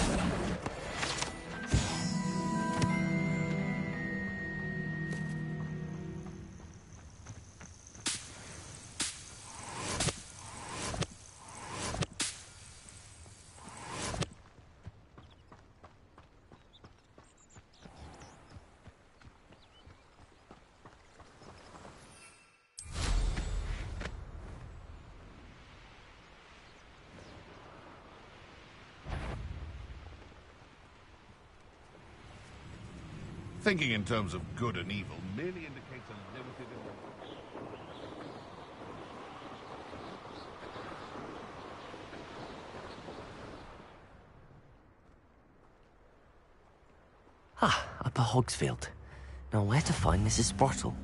Thinking in terms of good and evil merely indicates a limited... Ah, Upper Hogsfield. Now where to find Mrs. Sprottle?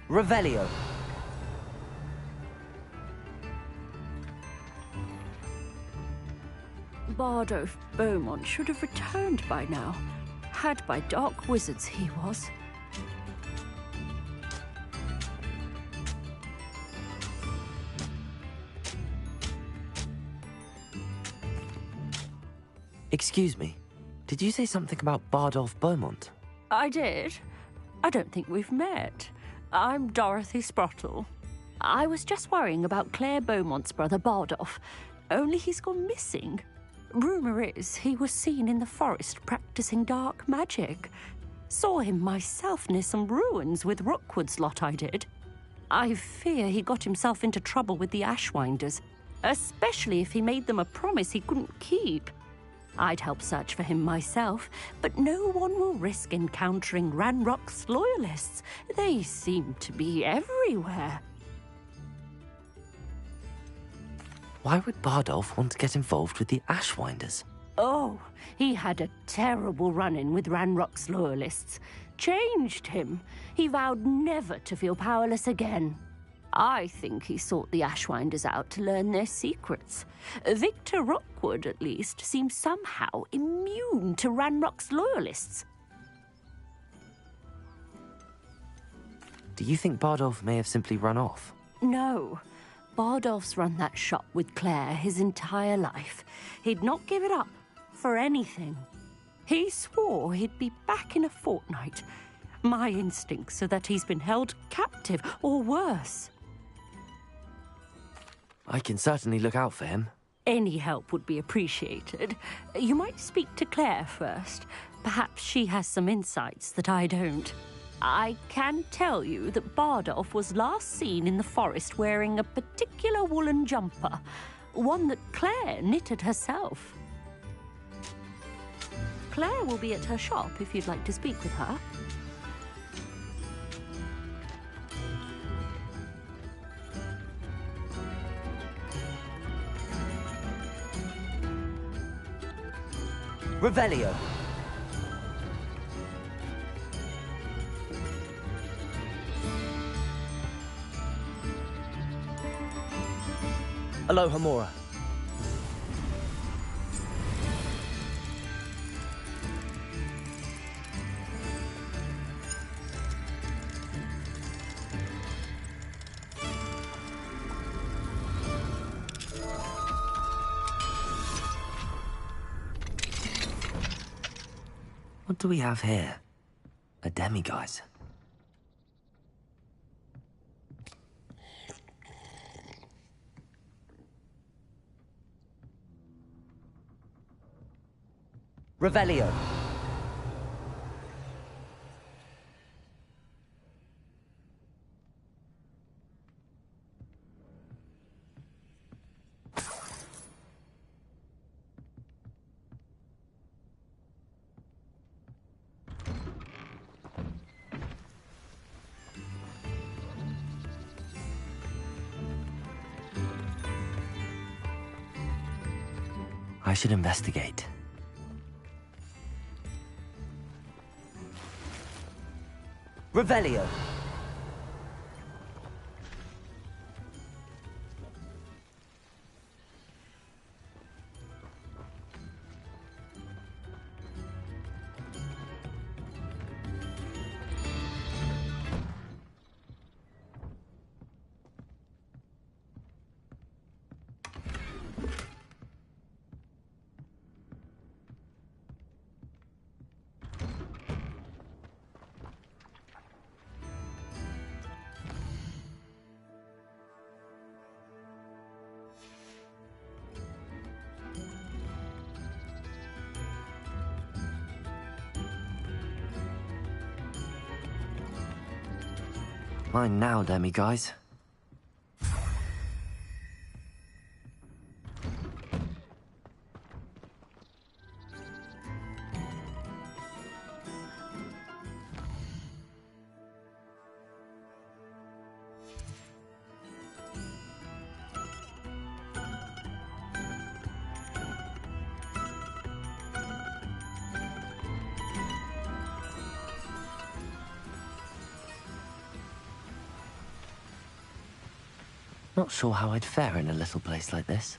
Revelio. Bardolph Beaumont should have returned by now. Had by dark wizards he was. Excuse me, did you say something about Bardolph Beaumont? I did. I don't think we've met. I'm Dorothy Sprottle. I was just worrying about Claire Beaumont's brother Bardolph, only he's gone missing. Rumour is he was seen in the forest practicing dark magic. Saw him myself near some ruins with Rookwood's lot I did. I fear he got himself into trouble with the Ashwinders, especially if he made them a promise he couldn't keep. I'd help search for him myself, but no one will risk encountering Ranrock's loyalists. They seem to be everywhere. Why would Bardolph want to get involved with the Ashwinders? Oh, he had a terrible run-in with Ranrock's loyalists. Changed him. He vowed never to feel powerless again. I think he sought the Ashwinders out to learn their secrets. Victor Rookwood, at least, seems somehow immune to Ranrock's loyalists. Do you think Bardolph may have simply run off? No. Bardolph's run that shop with Claire his entire life. He'd not give it up for anything. He swore he'd be back in a fortnight. My instincts are that he's been held captive, or worse. I can certainly look out for him. Any help would be appreciated. You might speak to Claire first. Perhaps she has some insights that I don't. I can tell you that Bardolph was last seen in the forest wearing a particular woolen jumper, one that Claire knitted herself. Claire will be at her shop if you'd like to speak with her. Revelio. Aloha Mora. What do we have here? A demiguise. Revelio. I should investigate. Revelio. Mine now, demiguise. Not sure how I'd fare in a little place like this.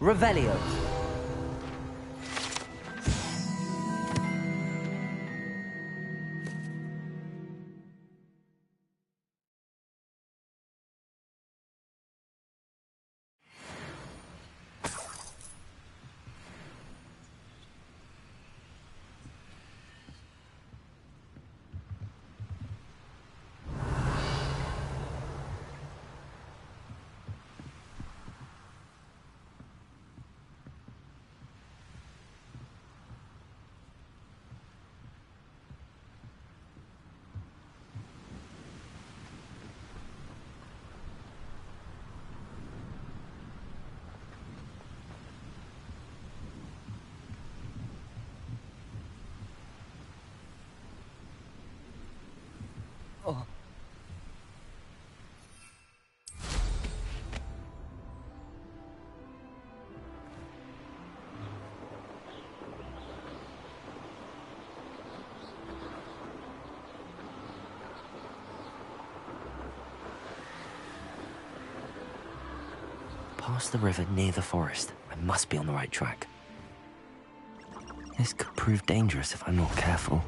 Revelio. Oh. Past the river near the forest. I must be on the right track. This could prove dangerous if I'm not careful.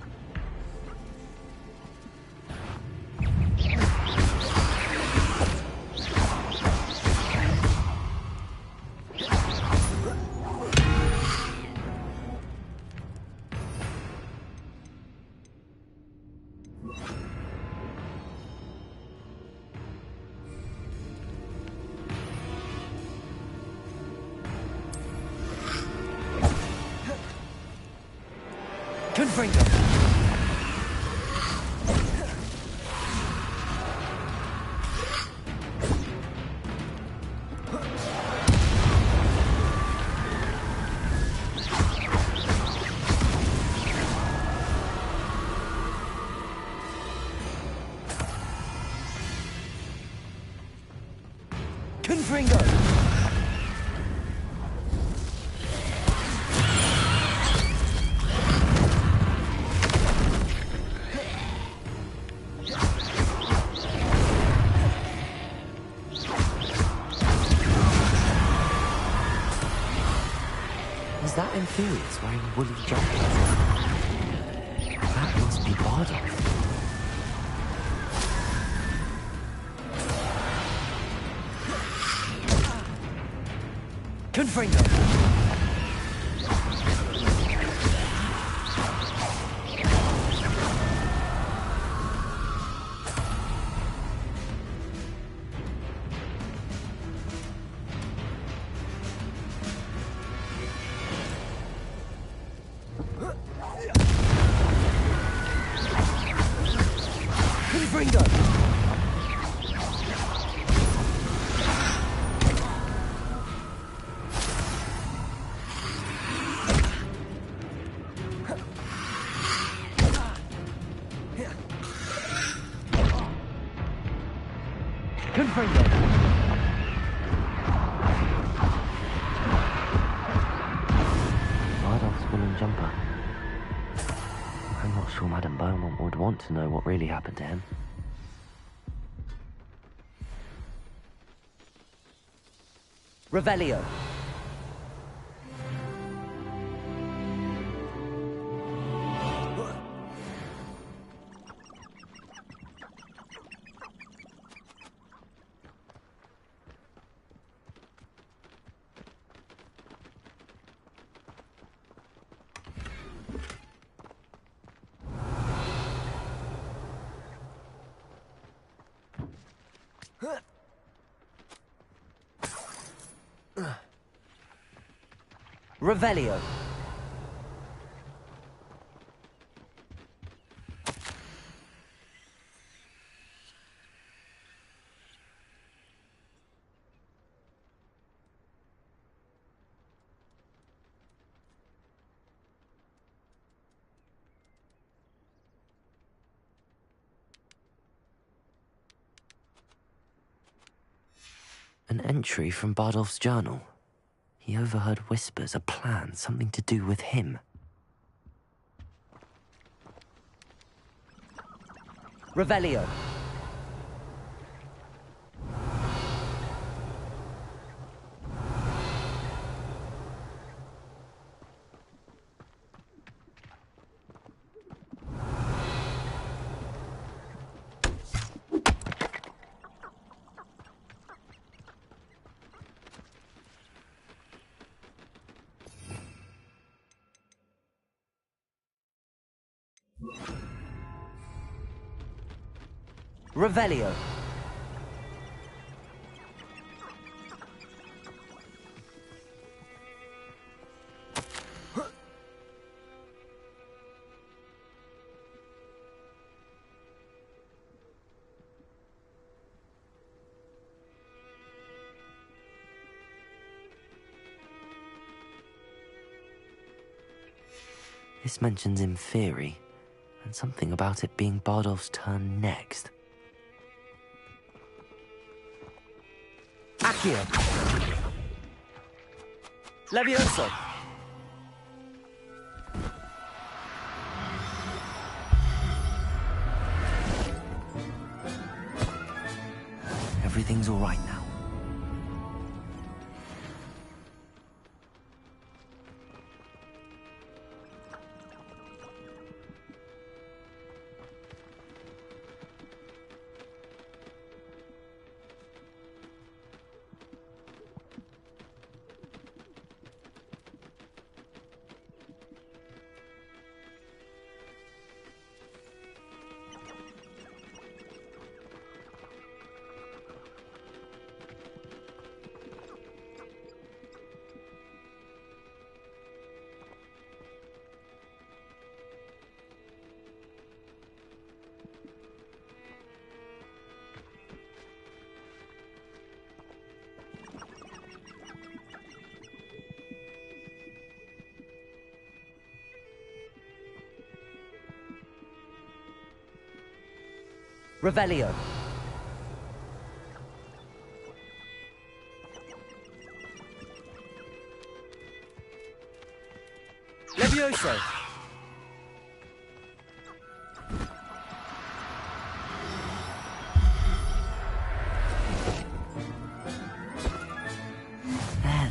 Confringo. Confringo. Is that Infurious wearing a woolly jacket? That must be Bardolph. Confringo! Confringo! Bardolph's woolen jumper. I'm not sure Madame Beaumont would want to know what really happened to him. Revelio. Revelio. An entry from Bardolph's journal. He overheard whispers, a plan, something to do with him. Revelio. Revelio. This mentions Inferi, and something about it being Bardolph's turn next. Accio. Levioso. Everything's all right now. Revelio. Levioso.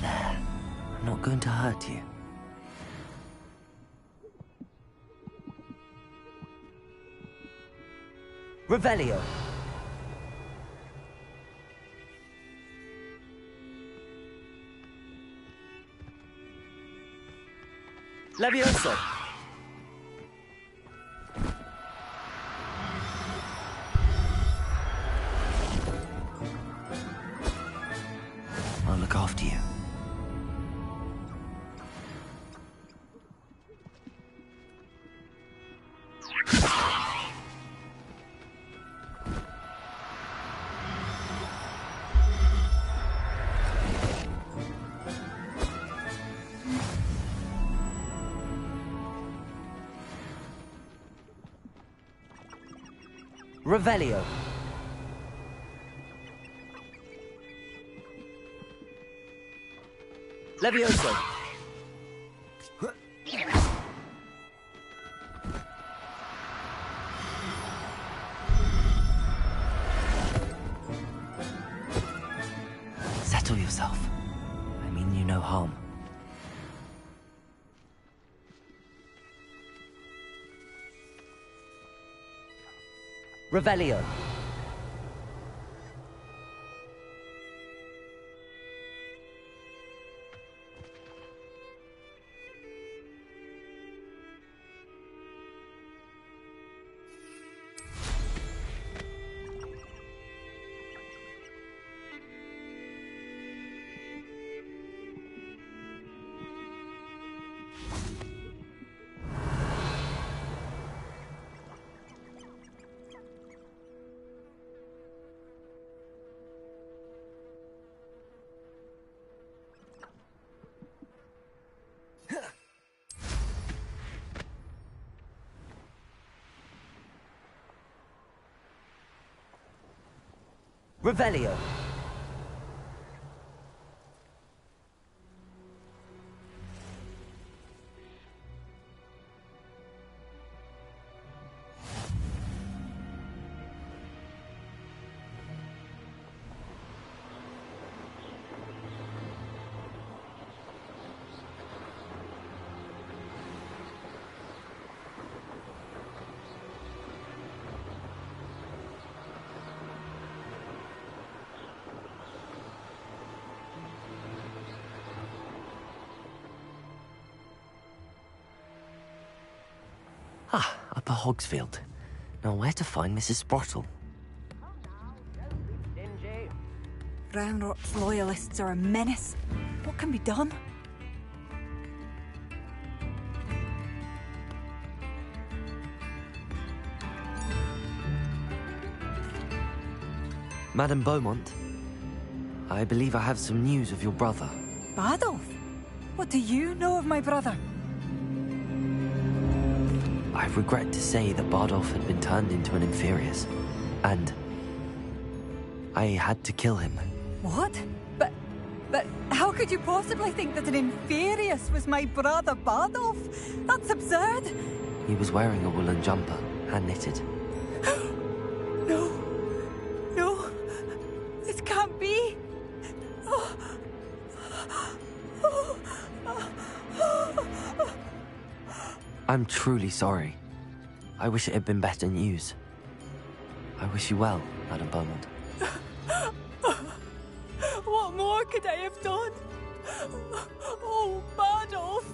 There. I'm not going to hurt you. Revelio. Levioso. I'll look after you. Revelio. Levioso. Settle yourself. I mean you no harm. Revelio. Revelio. Ah, Upper Hogsfield. Now where to find Mrs. Sprottle? Round Rock's loyalists are a menace. What can be done? Madame Beaumont, I believe I have some news of your brother. Badolf? What do you know of my brother? I regret to say that Bardolph had been turned into an Inferius, and I had to kill him. What? But how could you possibly think that an Inferius was my brother Bardolph? That's absurd! He was wearing a woolen jumper, hand-knitted. No. No. This can't be. I'm truly sorry. I wish it had been better news. I wish you well, Madame Beaumont. What more could I have done? Oh, Bardolph!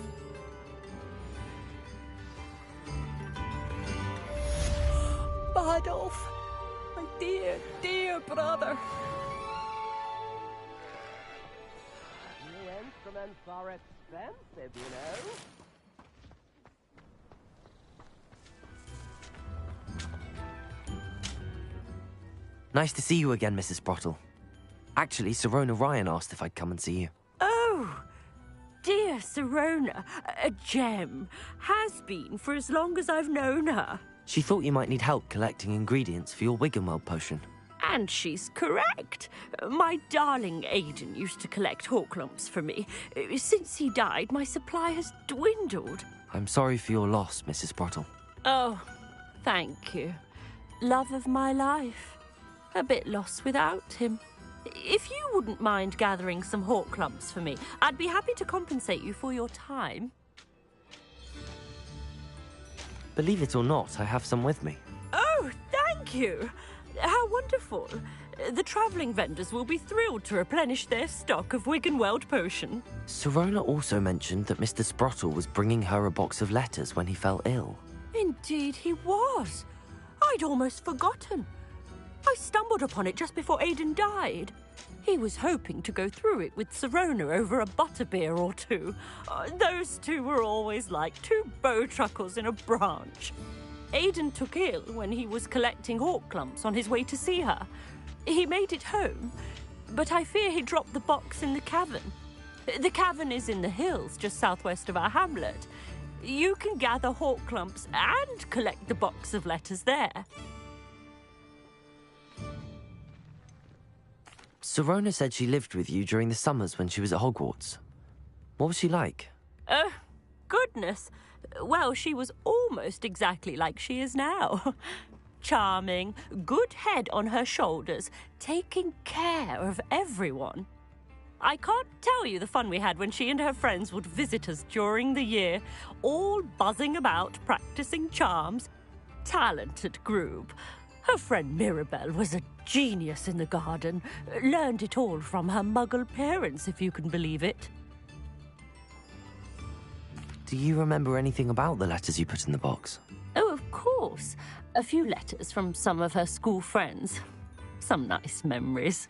Bardolph, my dear, dear brother. New instruments are expensive, you know. Nice to see you again, Mrs. Sprottle. Actually, Sirona Ryan asked if I'd come and see you. Oh, dear Sirona, a gem. Has been for as long as I've known her. She thought you might need help collecting ingredients for your Wiggenweld potion. And she's correct. My darling Aidan used to collect hawk lumps for me. Since he died, my supply has dwindled. I'm sorry for your loss, Mrs. Sprottle. Oh, thank you. Love of my life. A bit lost without him. If you wouldn't mind gathering some hawk lumps for me, I'd be happy to compensate you for your time. Believe it or not, I have some with me. Oh, thank you. How wonderful. The travelling vendors will be thrilled to replenish their stock of Wiggenweld potion. Sirona also mentioned that Mr. Sprottle was bringing her a box of letters when he fell ill. Indeed he was. I'd almost forgotten. I stumbled upon it just before Aidan died. He was hoping to go through it with Sirona over a butterbeer or two. Those two were always like two bowtruckles in a branch. Aidan took ill when he was collecting hawk lumps on his way to see her. He made it home, but I fear he dropped the box in the cavern. The cavern is in the hills just southwest of our hamlet. You can gather hawk lumps and collect the box of letters there. Sirona said she lived with you during the summers when she was at Hogwarts. What was she like? Oh, goodness. Well, she was almost exactly like she is now. Charming, good head on her shoulders, taking care of everyone. I can't tell you the fun we had when she and her friends would visit us during the year, all buzzing about, practicing charms. Talented group. Her friend Mirabelle was a genius in the garden. Learned it all from her muggle parents, if you can believe it. Do you remember anything about the letters you put in the box? Oh, of course. A few letters from some of her school friends. Some nice memories.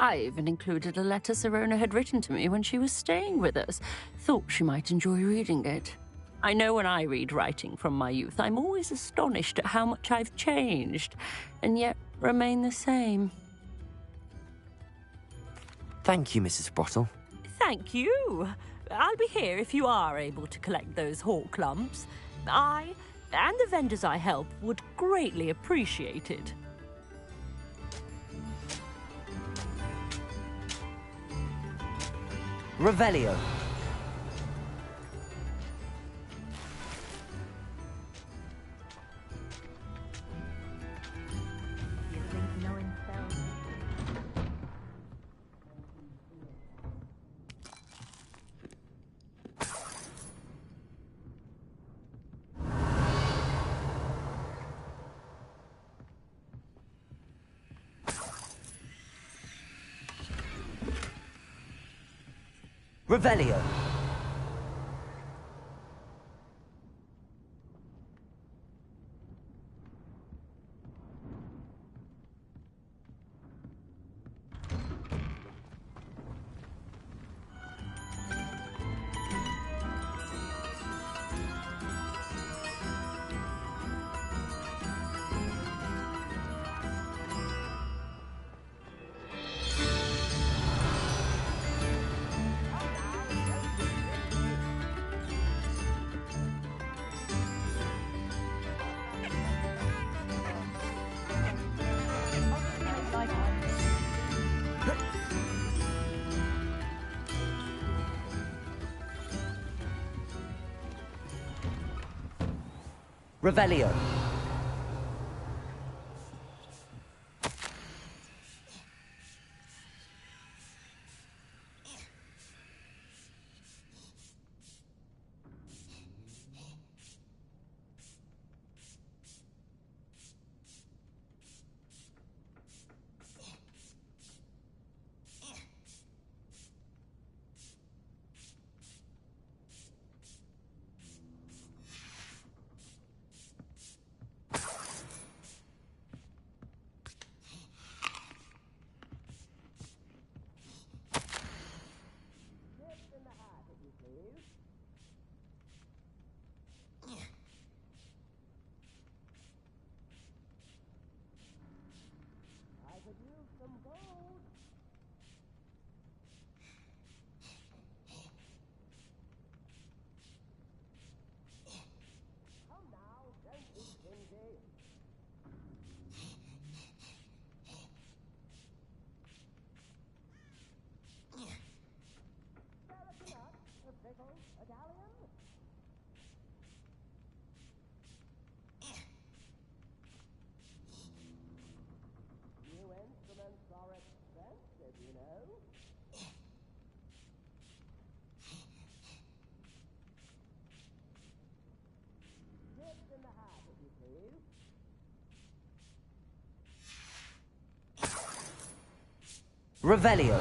I even included a letter Sirona had written to me when she was staying with us. Thought she might enjoy reading it. I know when I read writing from my youth, I'm always astonished at how much I've changed, and yet remain the same. Thank you, Mrs. Sprottle. Thank you. I'll be here if you are able to collect those hawk lumps. I, and the vendors I help, would greatly appreciate it. Revelio. Revelio. Revelio. Revelio.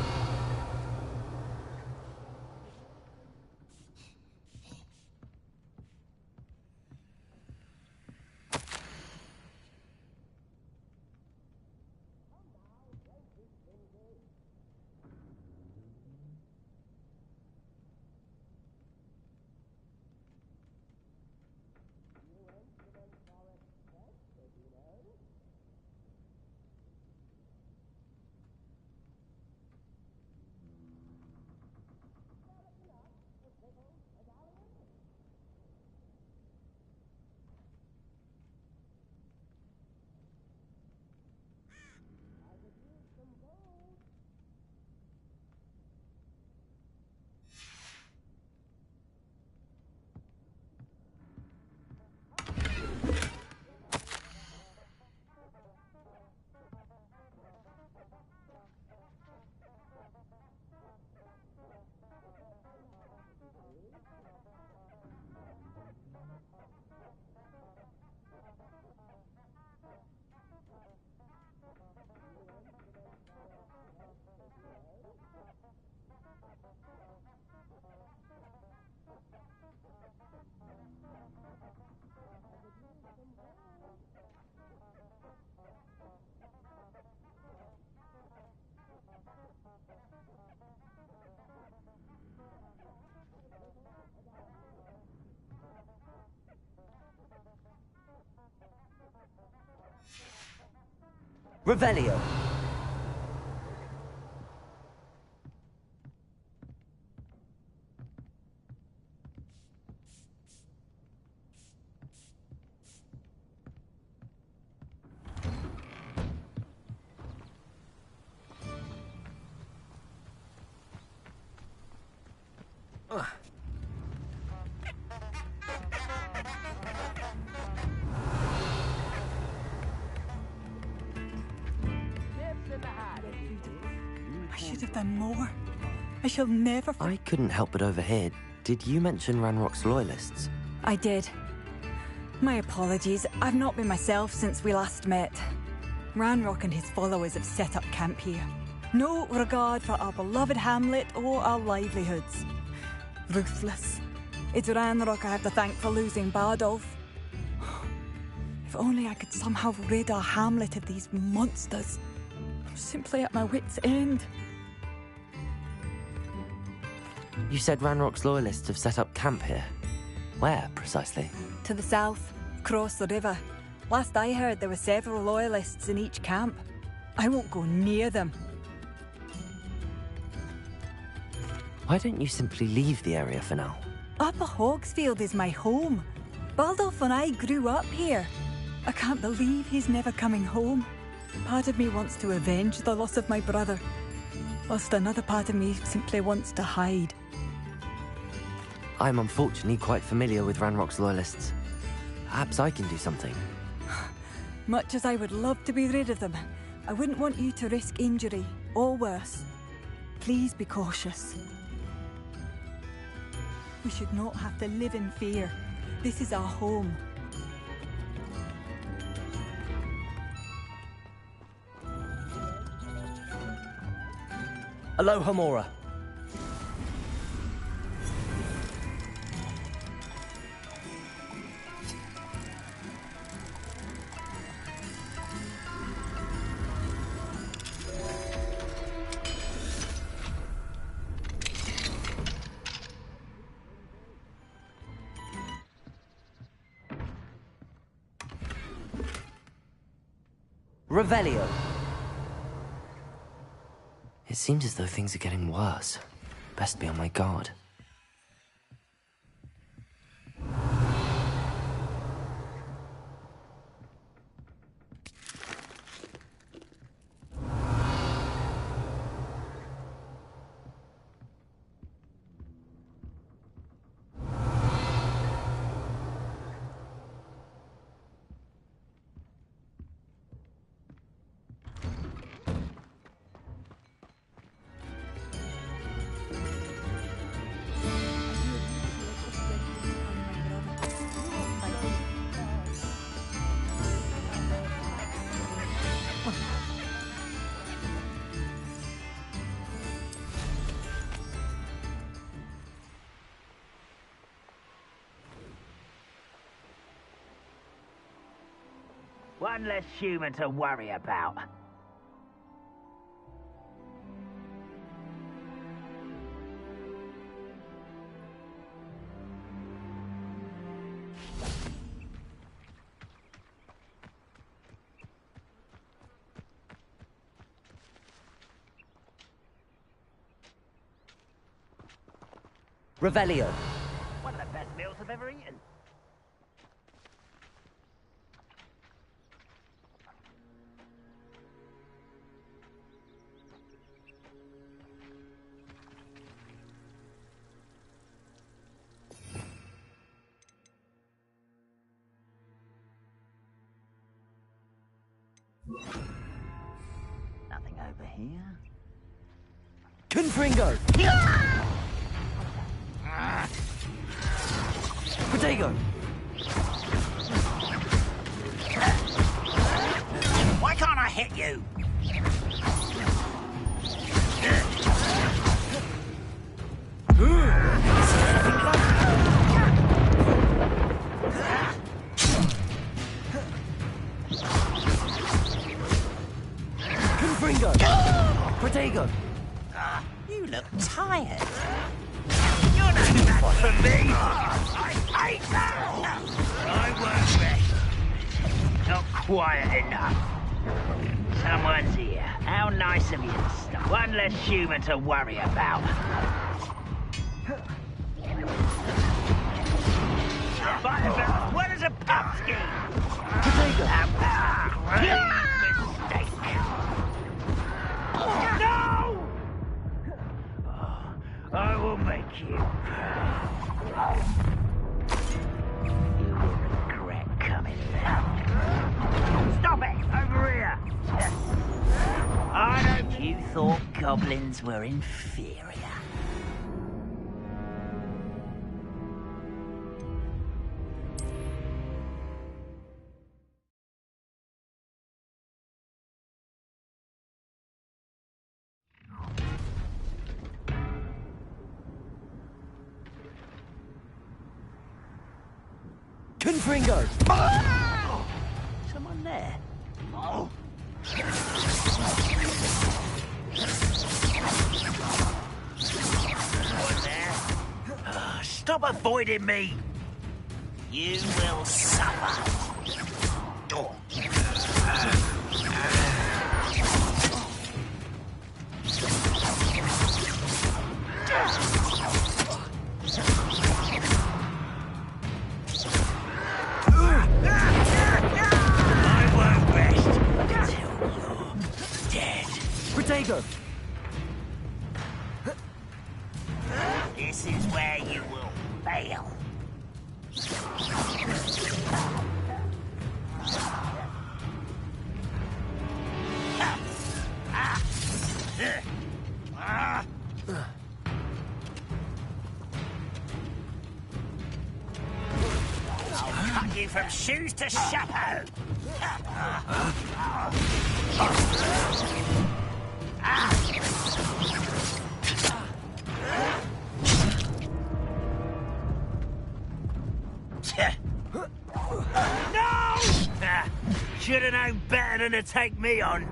Revelio. I should have done more. I shall never... I couldn't help but overhear. Did you mention Ranrock's loyalists? I did. My apologies. I've not been myself since we last met. Ranrock and his followers have set up camp here. No regard for our beloved hamlet or our livelihoods. Ruthless. It's Ranrock I have to thank for losing Bardolph. If only I could somehow rid our hamlet of these monsters. I'm simply at my wit's end. You said Ranrock's loyalists have set up camp here. Where, precisely? To the south, across the river. Last I heard, there were several loyalists in each camp. I won't go near them. Why don't you simply leave the area for now? Upper Hogsfield is my home. Bardolph and I grew up here. I can't believe he's never coming home. Part of me wants to avenge the loss of my brother, whilst another part of me simply wants to hide. I'm unfortunately quite familiar with Ranrock's loyalists. Perhaps I can do something. Much as I would love to be rid of them, I wouldn't want you to risk injury, or worse. Please be cautious. We should not have to live in fear. This is our home. Aloha, Mora. Revelio. It seems as though things are getting worse. Best be on my guard. One less human to worry about. Revelio. One of the best meals I've ever eaten. Nothing over here. Confringo! Potato! Why can't I hit you? Confringo! Potato! You look tired. You're no match for me. I hate that. I won't rest. Not quiet enough. Someone's here. How nice of you to stop. One less human to worry about. Fight about as well as a pumpkin. Potato! Mistake. No! I will make you proud. You will regret coming back. Stop it! Over here! I know you thought goblins were inferior. Confringo! Oh! Someone there? Oh! Someone there? Oh, stop avoiding me! You will suffer. Oh. Potato! This is where you will fail. I'll cut you from shoes to chapeau. No! Should have known better than to take me on.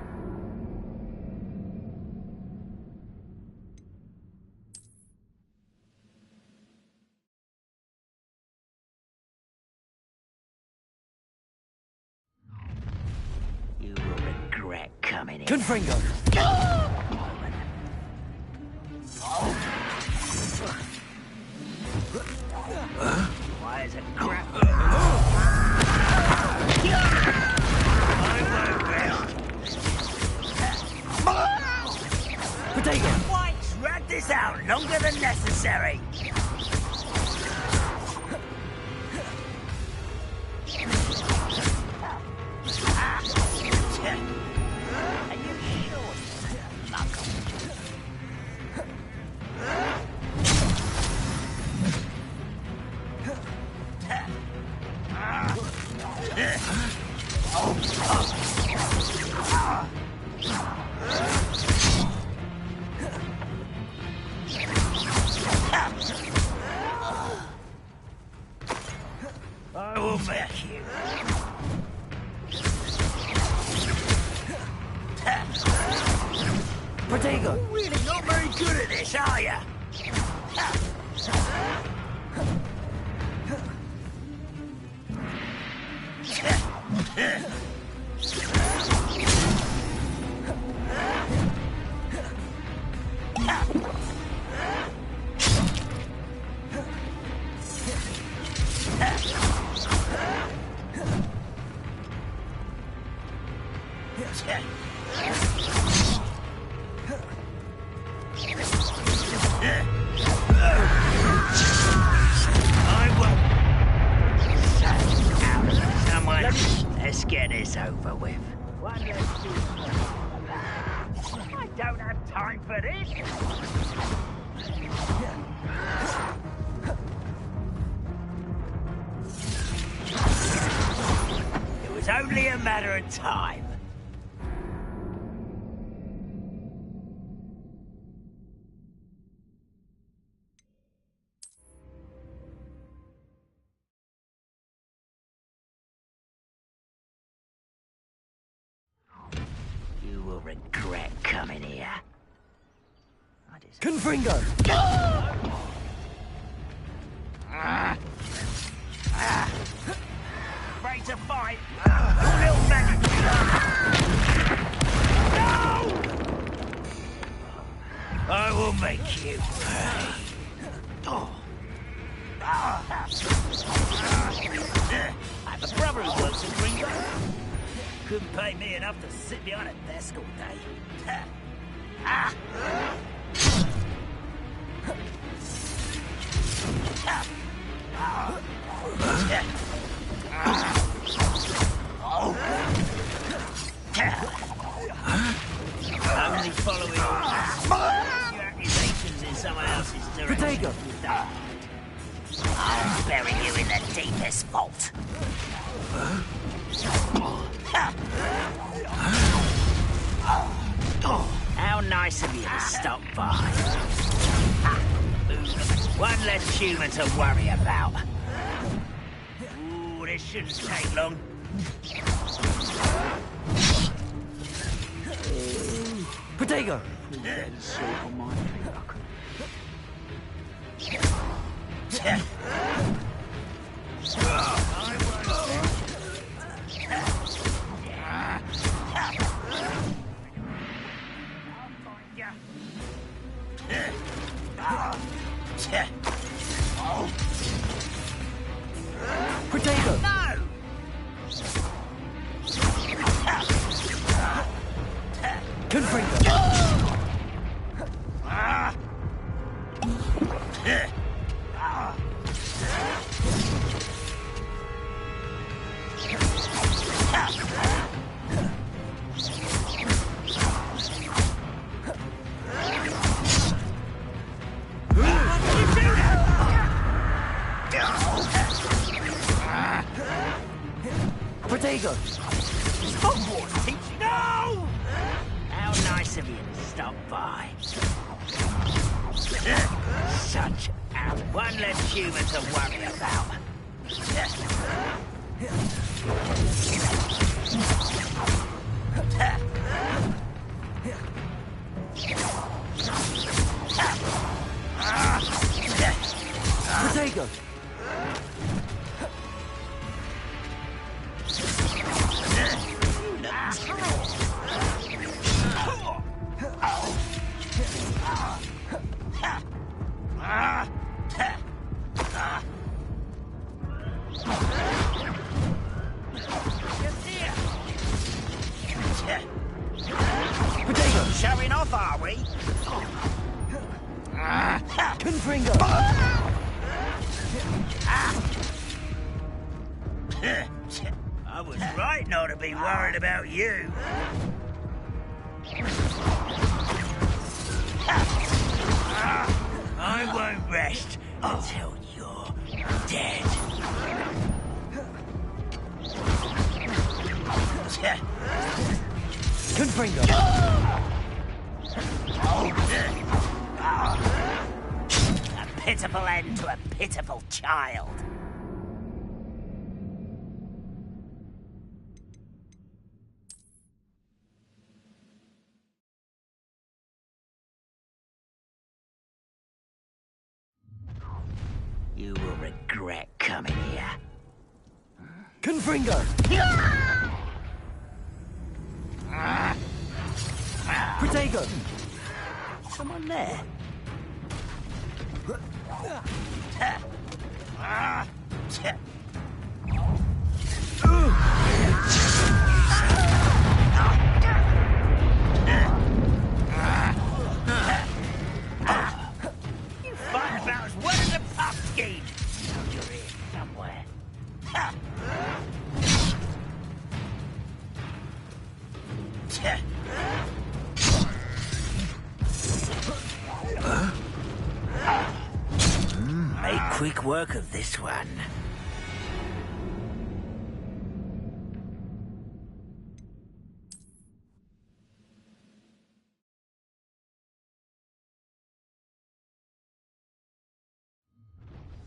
You will regret coming here. Confringo! Why is it crap? Potato! Why drag this out longer than necessary? Are you sure? I will make you. Potato! Really not very good at this, are you? Someone, let's get this over with. One less I don't have time for this. It was only a matter of time. You will regret coming here. Confringo! Afraid to fight? You little man! No! I will make you pay. I have a brother who works at Gringo. Couldn't pay me enough to sit behind a desk all day. Only following your accusations in someone else's direction. Potato! I'll bury you in the deepest vault. How nice of you to stop by. One less human to worry about. Ooh, this shouldn't take long. Potato! Potato! No! Confringo! Protego! Hogwarts teaching. No! How nice of you to stop by. Such one less human to worry about. Protego! Showing off, are we? Confringo! I was right not to be worried about you. I won't rest until you're dead. Confringo! A pitiful end to a pitiful child. You will regret coming here. Confringo! Protego! Someone there? You fight about as well as a pumpkin. You're here somewhere. Make quick work of this one.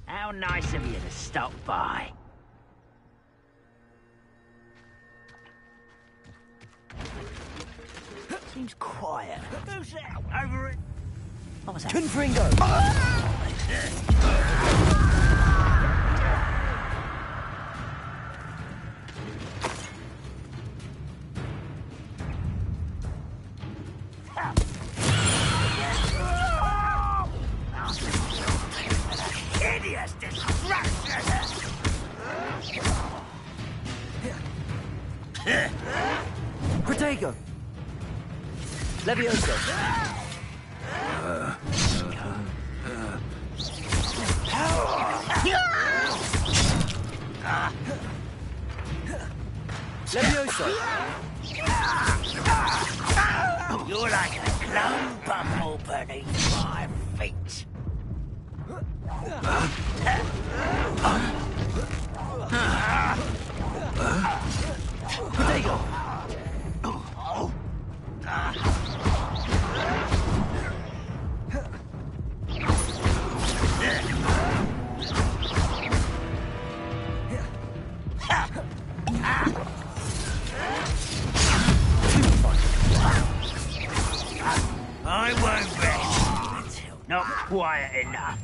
How nice of you to stop by. Seems quiet. Who's that? Over it. What was that? Confringo! Hideous destruction! Protego! Levioso! Levioso! You're like a clone bumble beneath my feet. Protego! I won't rest until not quiet enough.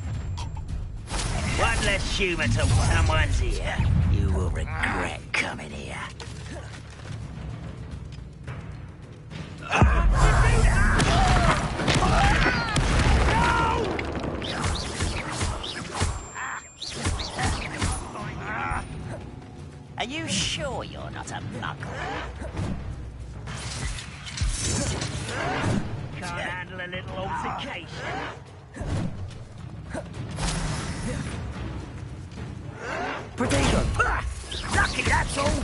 One less human to someone's ear. You will regret coming here. Are you sure you're not a muggle? Can't handle a little altercation. Protego! Lucky, that's all.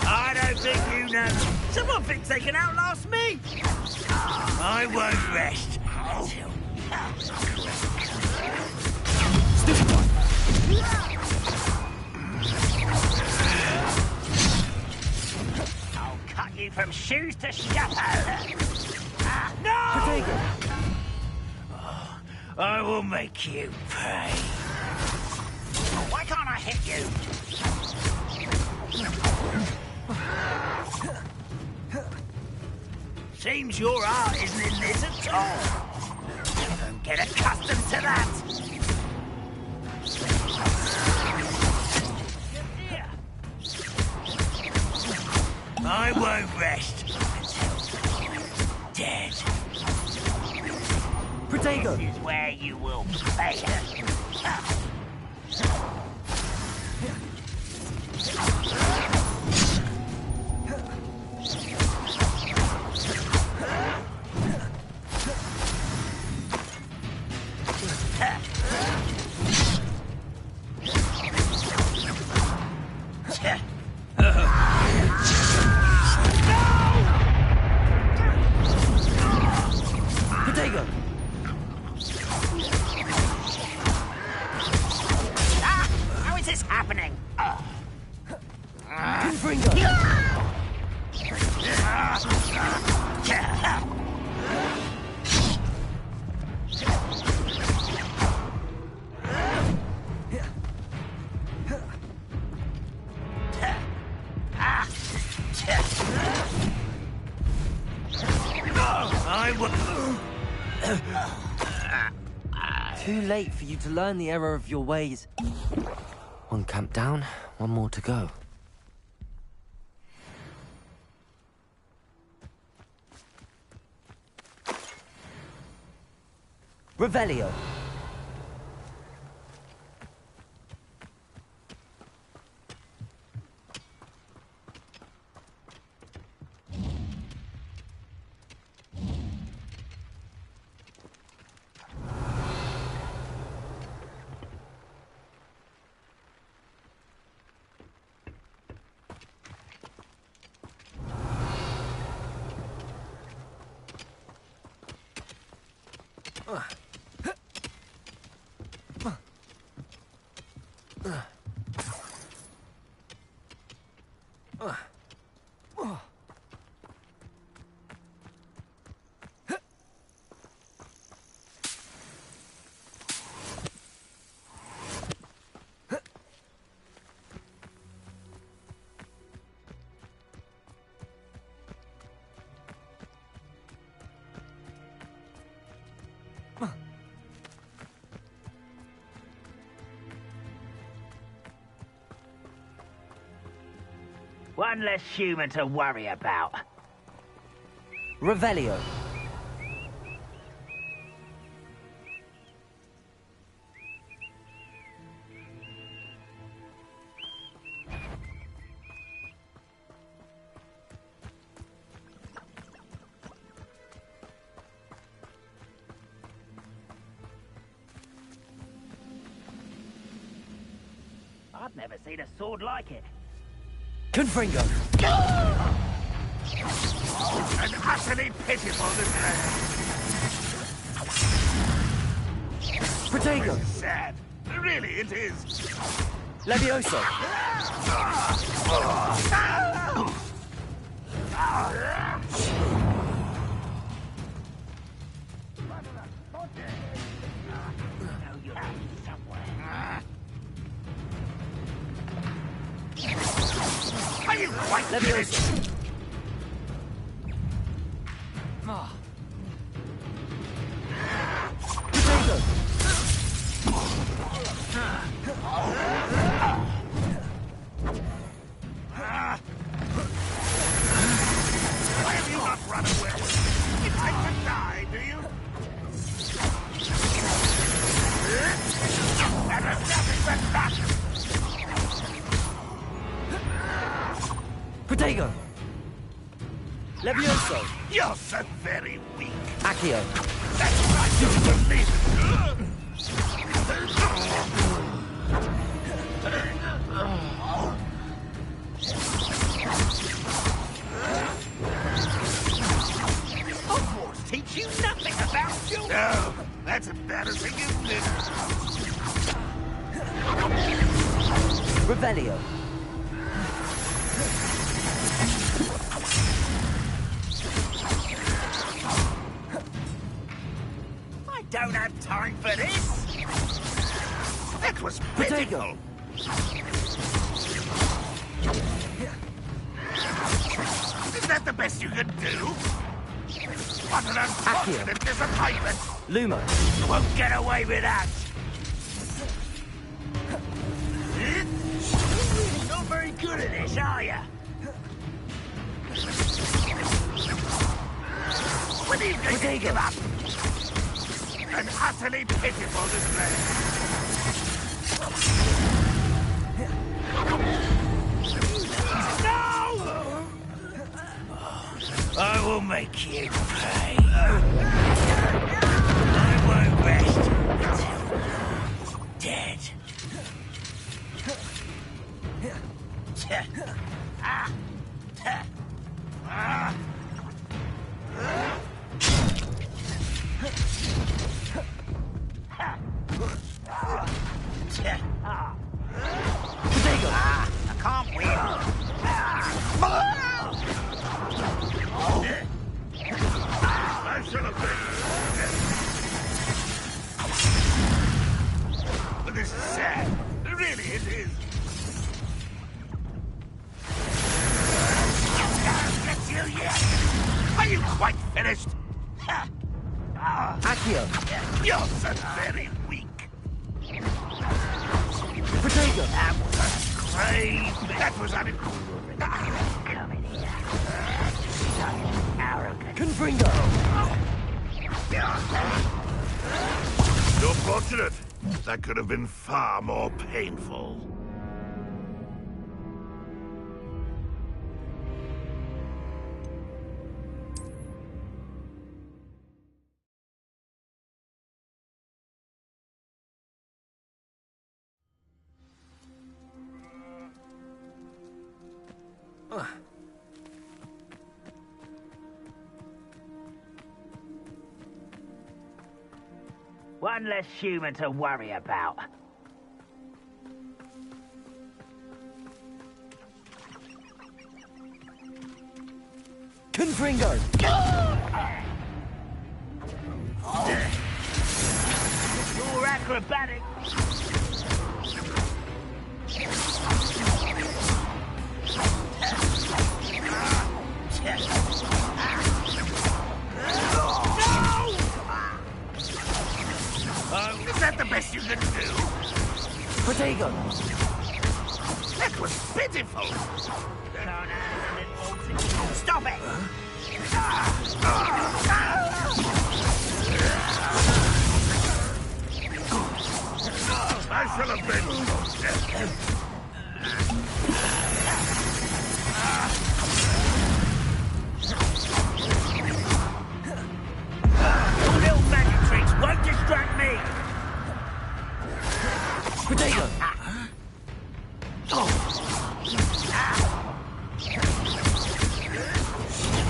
I don't think you know. Someone thinks they can outlast me. I won't rest until Stupid one! you from shoes to chapeau. No! Oh, I will make you pay. Why can't I hit you? Seems your art isn't in this at all. Don't get accustomed to that. I won't rest until you're dead. Protego! This is where you will pay. How is this happening? Too late for you to learn the error of your ways. One camp down, one more to go. Revelio. One less human to worry about. Revelio. I've never seen a sword like it. Confringo. An utterly pitiful display. Protego. Sad. Really, it is. Levioso. Are you quite Levioso. Why have you not run away? You like to die, do you? That is nothing but that! Protego. Levioso. You're so very weak. Accio. That's right, you believe it. Hogwarts teach you nothing about you. No, that's embarrassing, isn't it? Revelio. don't have time for this! That was pitiful! Is that the best you can do? What an unfortunate disappointment! Luma. You won't get away with that! You're really not very good at this, are you? When are you going to give up? An utterly pitiful display. No! I will make you pay. I won't rest until you're dead. I can't win. I shall have been. But this is sad. Really, it is. I'll get you yet. Are you quite finished? Accio. You're so very weak. Potato. That was crazy. That was Come in here. Such arrogant. Confringo. You're fortunate. That could have been far more painful. One less human to worry about. Confringo. You're acrobatic. Is that the best you can do? Potato. That was pitiful. Stop it! I shall avenge your death. Your little magic tricks won't distract me! Potato.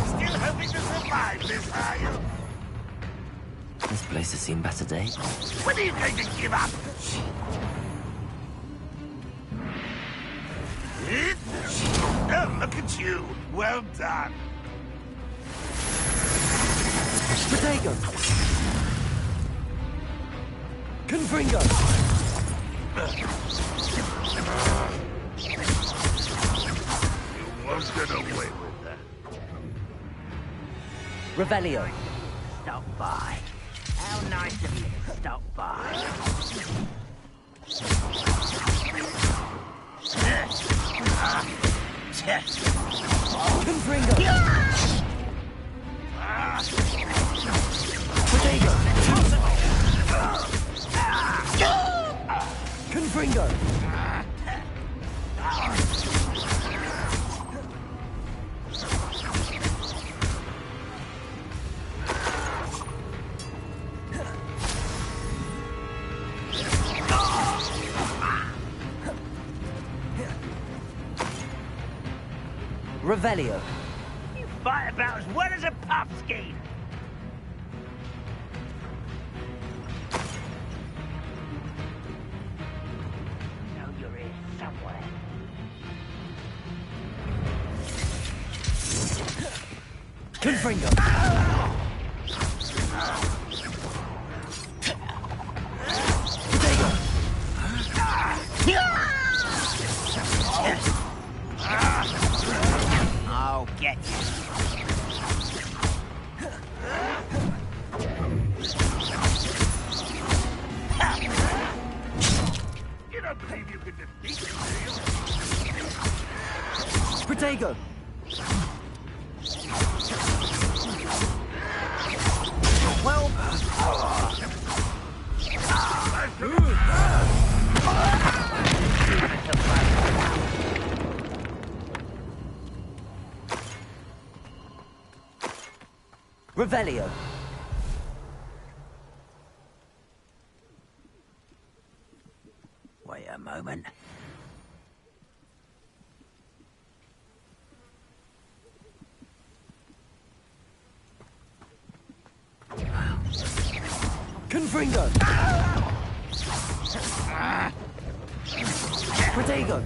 Still hoping to survive this, are you? This place has seen better days. When are you going to give up? Oh, look at you. Well done. Potato. Confringo. You won't get away with that. Revelio. Stop by. How nice of you to stop by. Confringo. Potato. Confringo. Revelio. You fight about as well as a pumpkin. You know you're here somewhere. Confringo. Protego! Well... Revelio. Wait a moment. Confringo! Protego!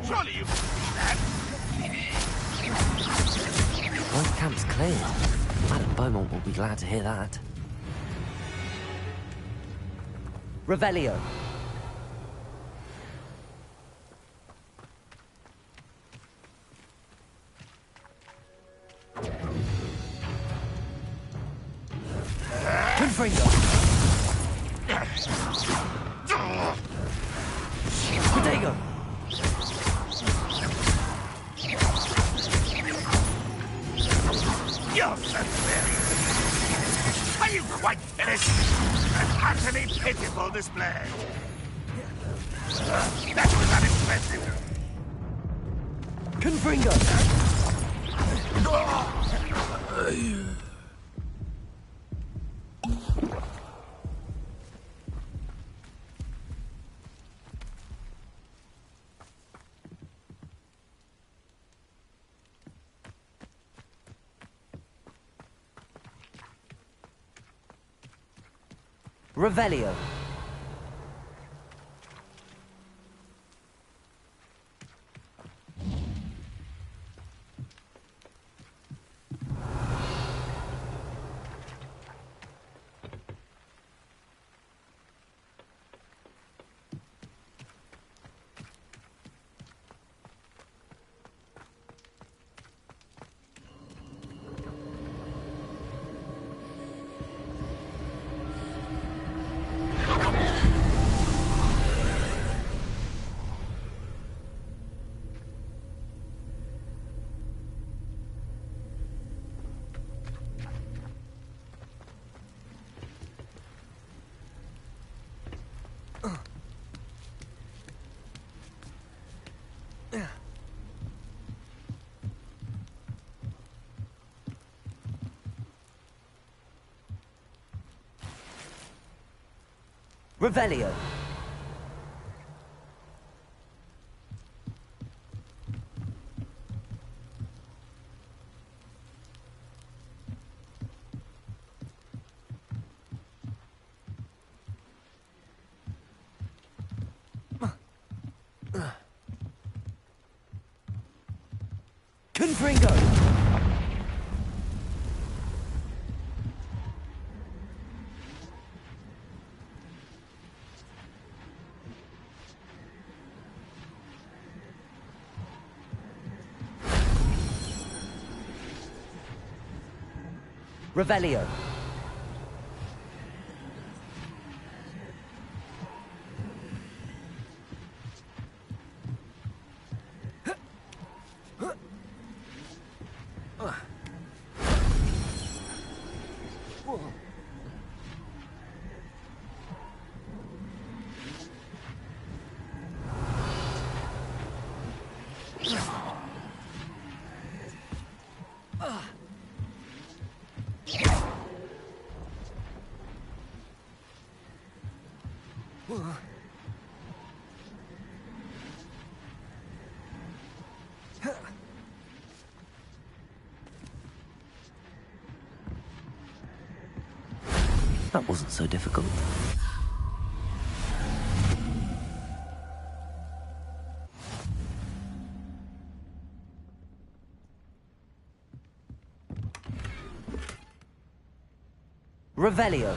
Surely you can see that. Both camps cleared. Madame Beaumont will be glad to hear that. Revelio. Confringo. Protego. You're superior. Are you quite finished? An utterly pitiful display. That was unimpressive. Confringo. Revelio. Revelio. Confringo. Revelio. That wasn't so difficult. Revelio.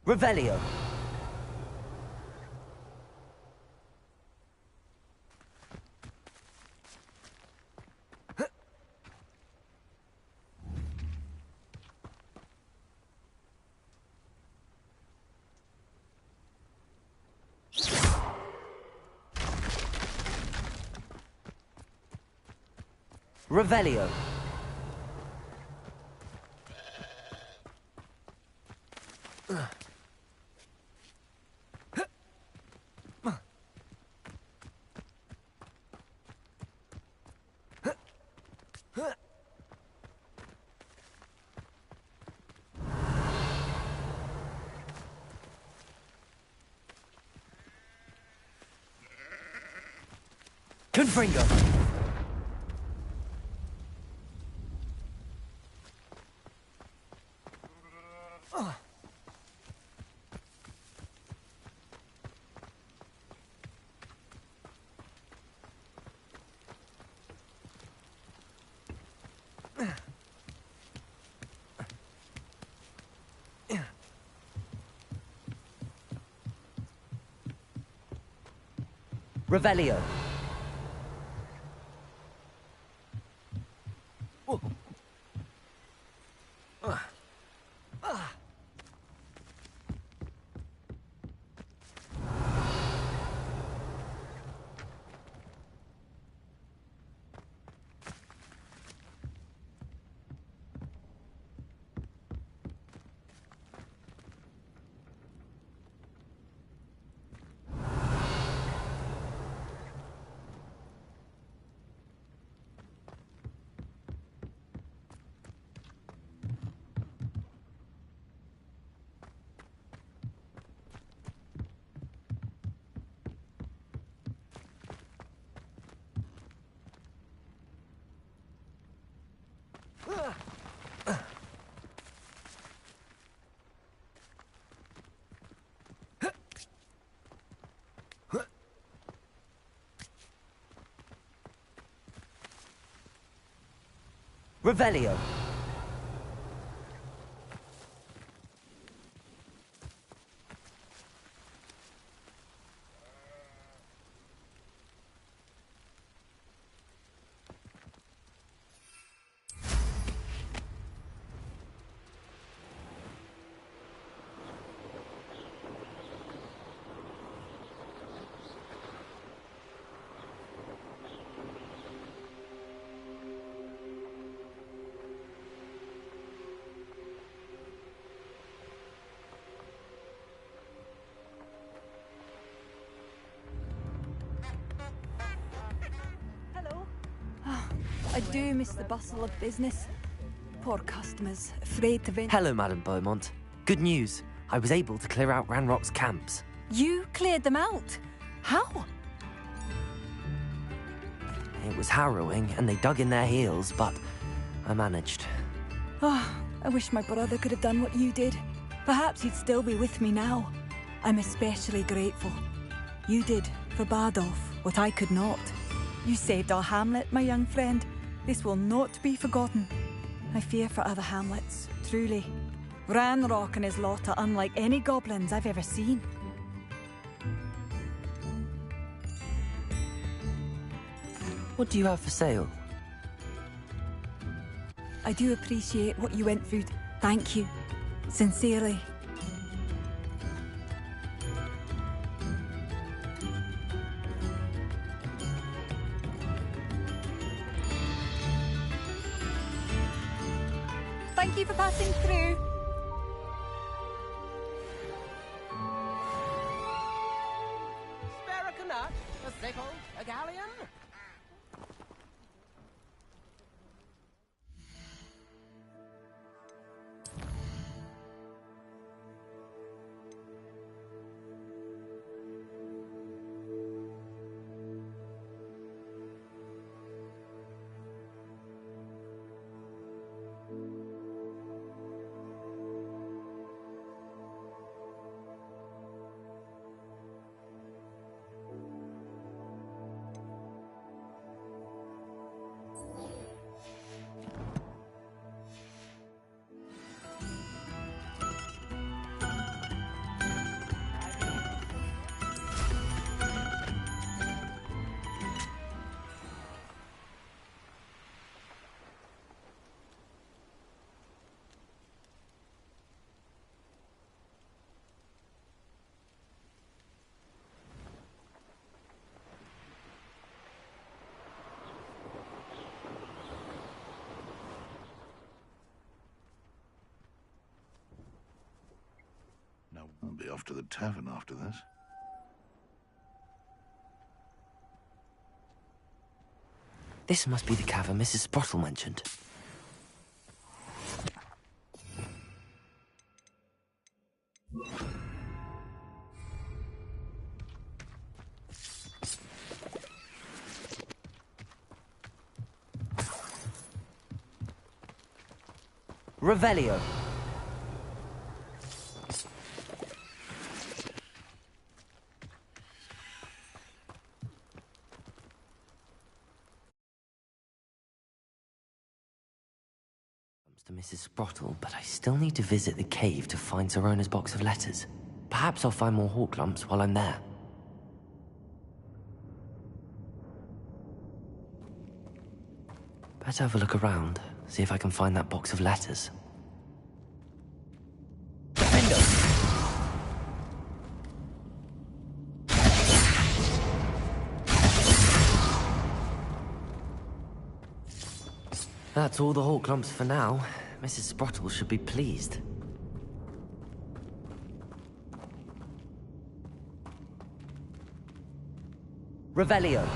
Revelio. Revelio. Confringo. Revelio. Revelio. I do miss the bustle of business. Poor customers, afraid to venture. Hello, Madame Beaumont. Good news. I was able to clear out Ranrock's camps. You cleared them out? How? It was harrowing, and they dug in their heels, but I managed. Oh, I wish my brother could have done what you did. Perhaps he'd still be with me now. I'm especially grateful. You did, for Bardolph, what I could not. You saved our hamlet, my young friend. This will not be forgotten. I fear for other hamlets, truly. Ranrock and his lot are unlike any goblins I've ever seen. What do you have for sale? I do appreciate what you went through. Thank you. Sincerely. Thank you for passing through. Spare a canut, a sickle, a galleon? I'll be off to the tavern after this. This must be the cavern Mrs. Sprottle mentioned. Revelio. To Mrs. Sprottle, but I still need to visit the cave to find Zerona's box of letters. Perhaps I'll find more hawk lumps while I'm there. Better have a look around, see if I can find that box of letters. That's all the hawk lumps for now. Mrs. Sprottle should be pleased. Revelio.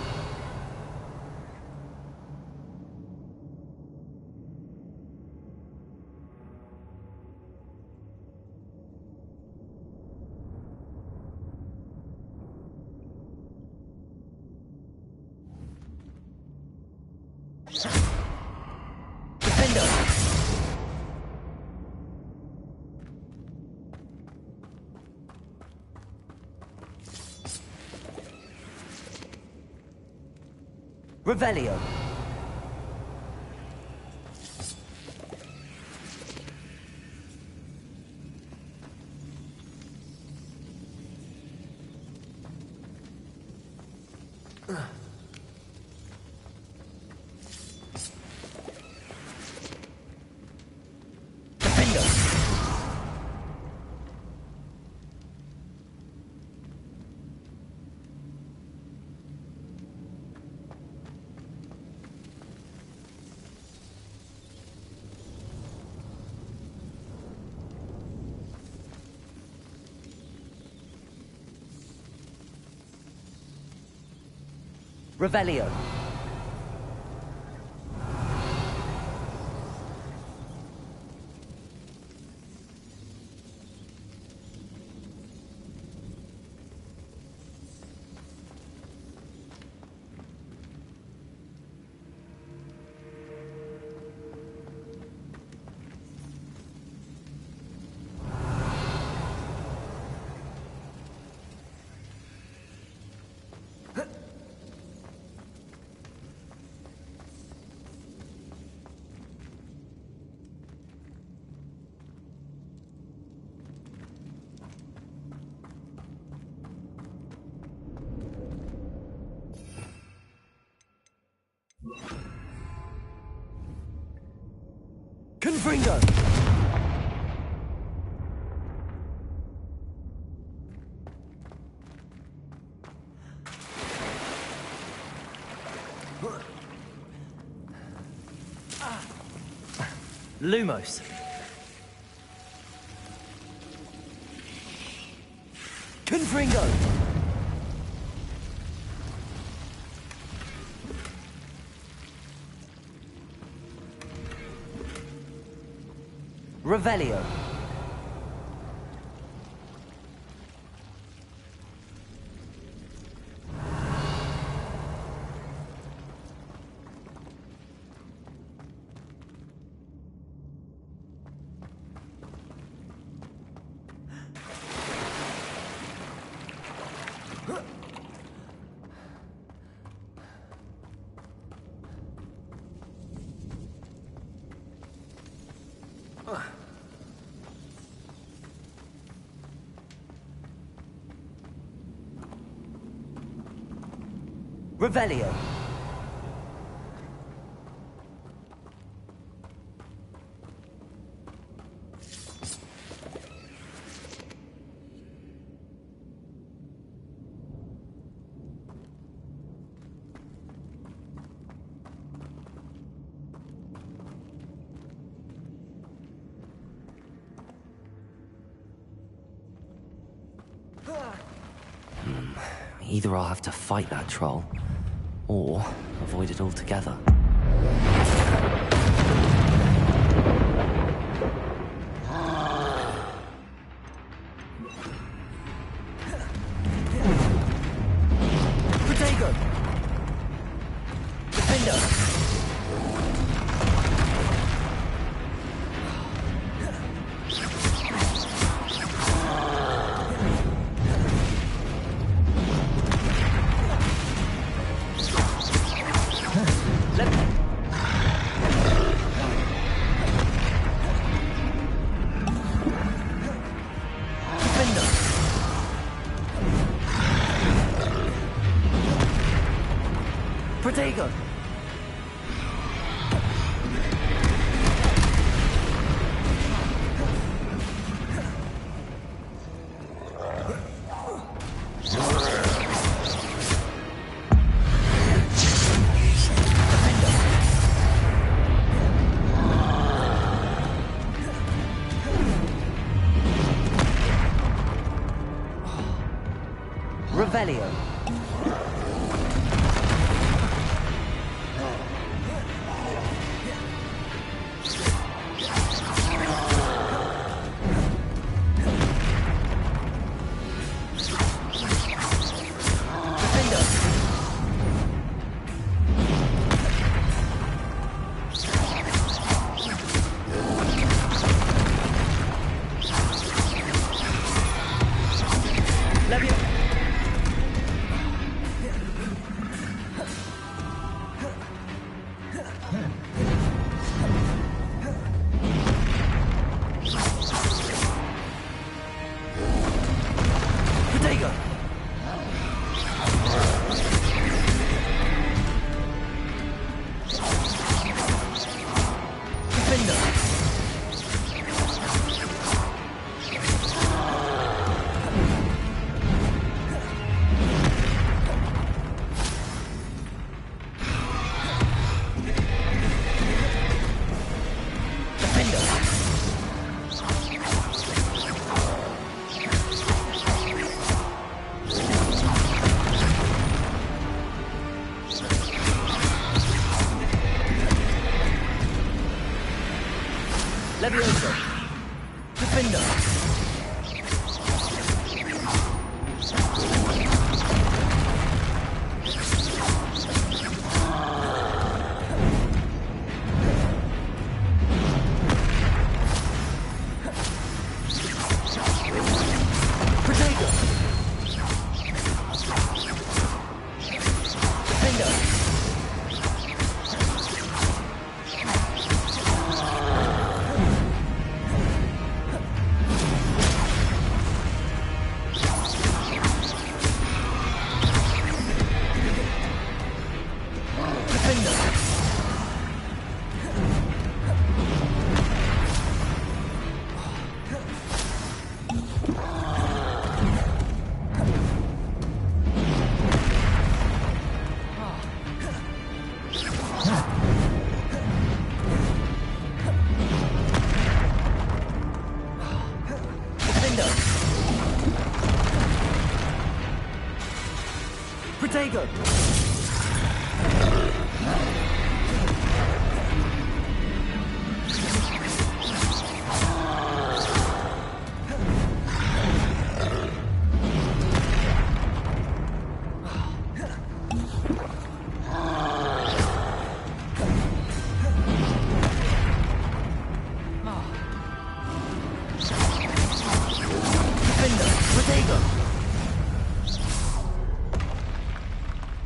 Revelio. Revelio. Confringo! Lumos. Confringo! Revelio. Revelio. Either I'll have to fight that troll, or avoid it altogether. Protego! Defender! Protego! Revelio. Levioso! Defender! Protego!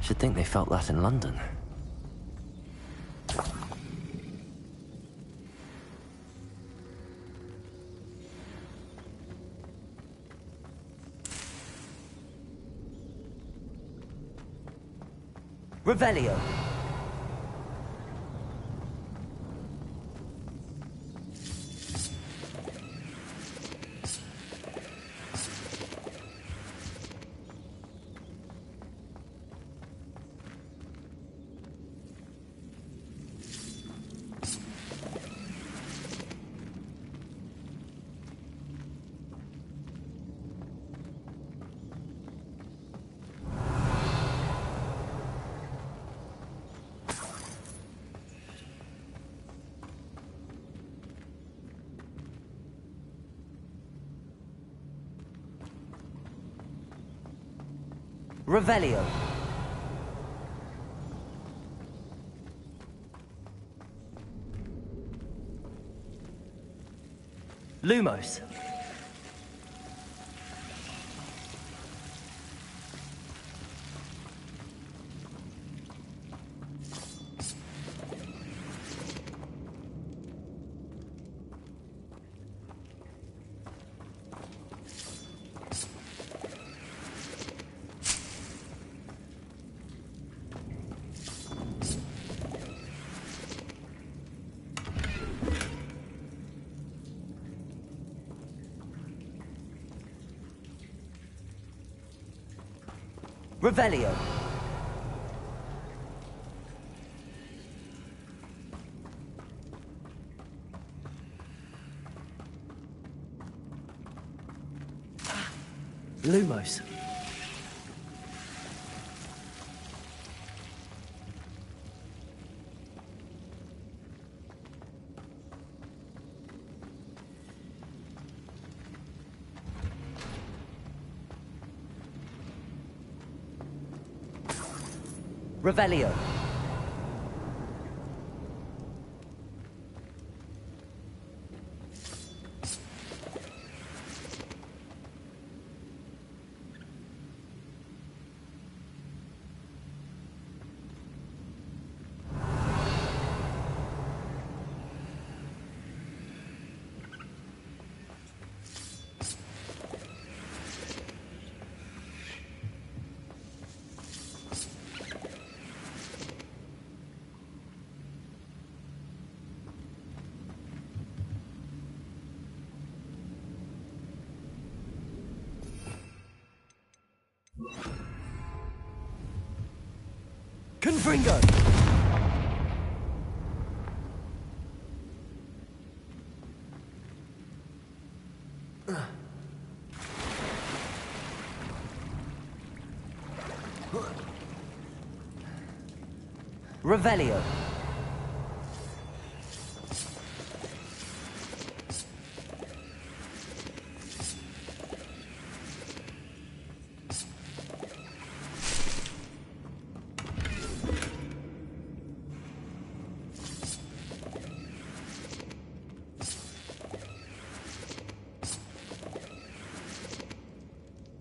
Should think they felt that in London. Revelio! Revelio. Lumos. Revelio. Lumos. Revelio. Confringo! Revelio.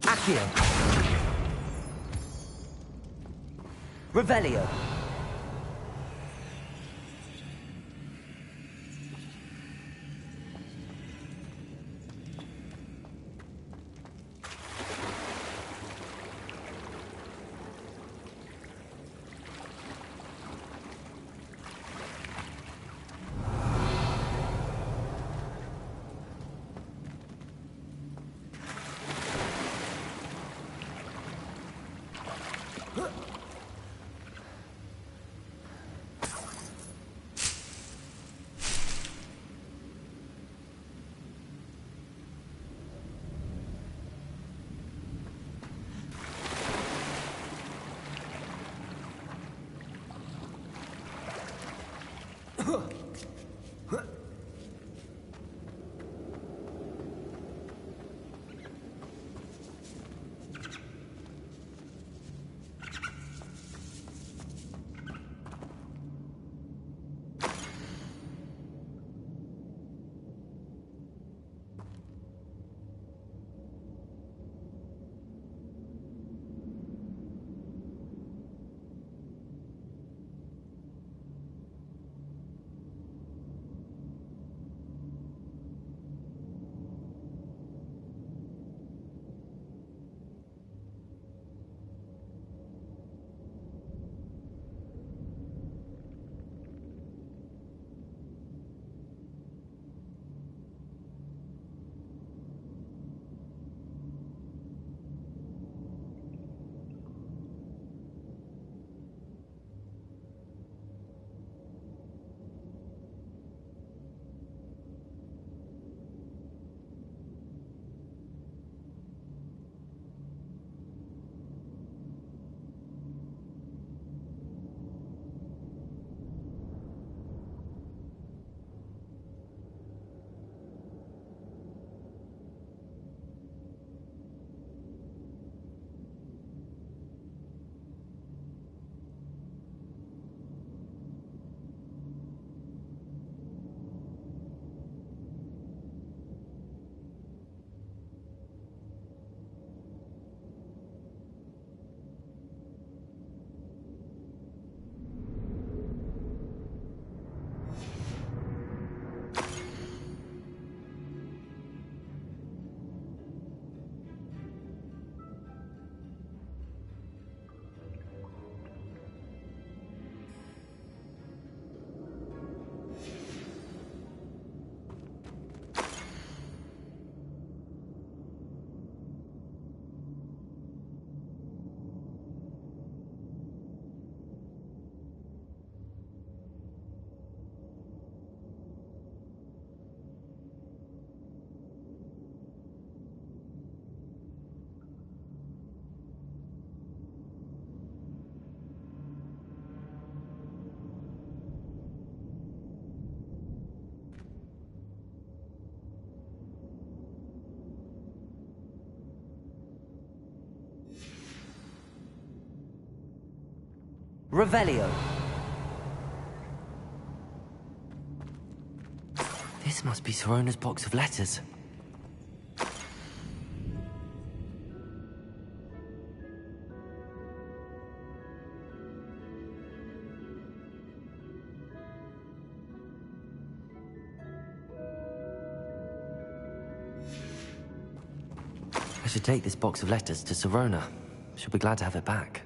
Accio. Revelio. Revelio. This must be Sorona's box of letters. I should take this box of letters to Sorona. She'll be glad to have it back.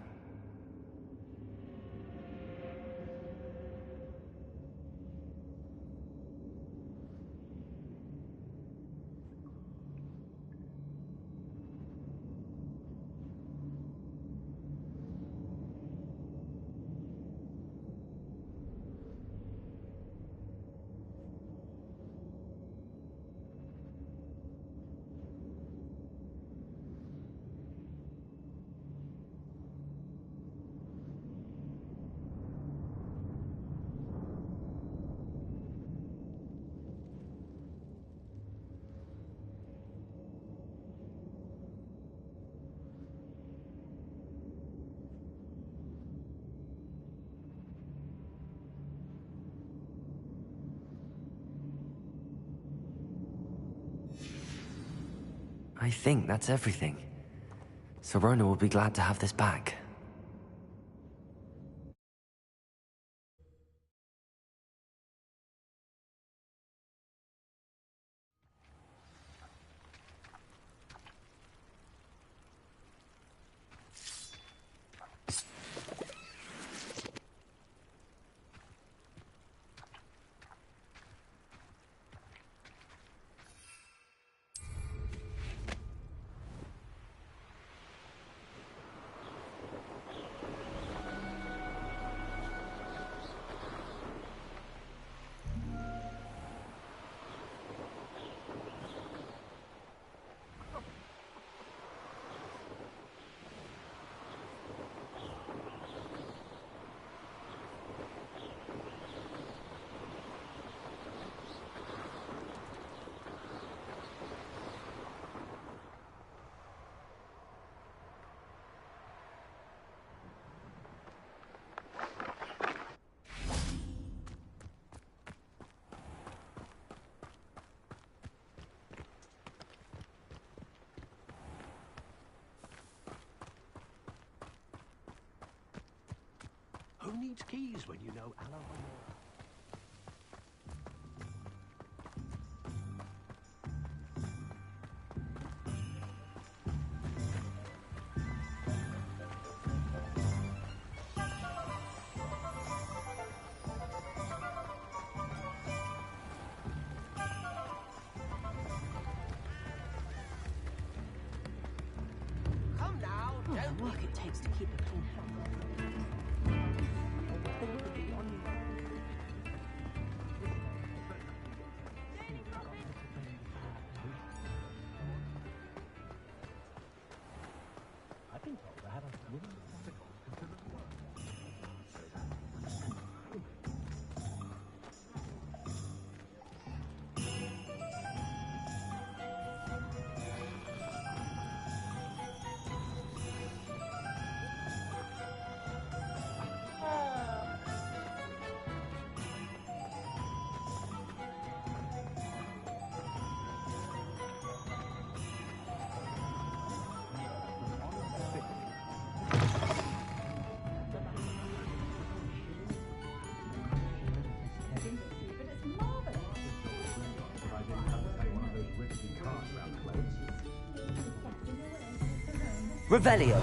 I think that's everything. Sorona will be glad to have this back. Who needs keys when you know Alan? Come now, don't work it takes to keep a clean house. Revelio.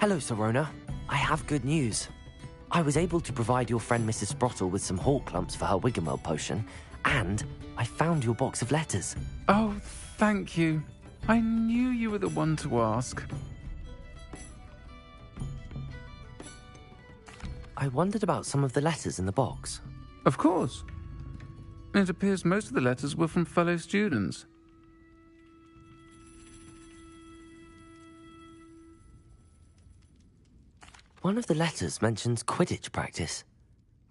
Hello, Sorona. I have good news. I was able to provide your friend Mrs. Sprottle with some hawk clumps for her Wiggenweld potion, and I found your box of letters. Oh, thank you. I knew you were the one to ask. I wondered about some of the letters in the box. Of course. It appears most of the letters were from fellow students. One of the letters mentions Quidditch practice.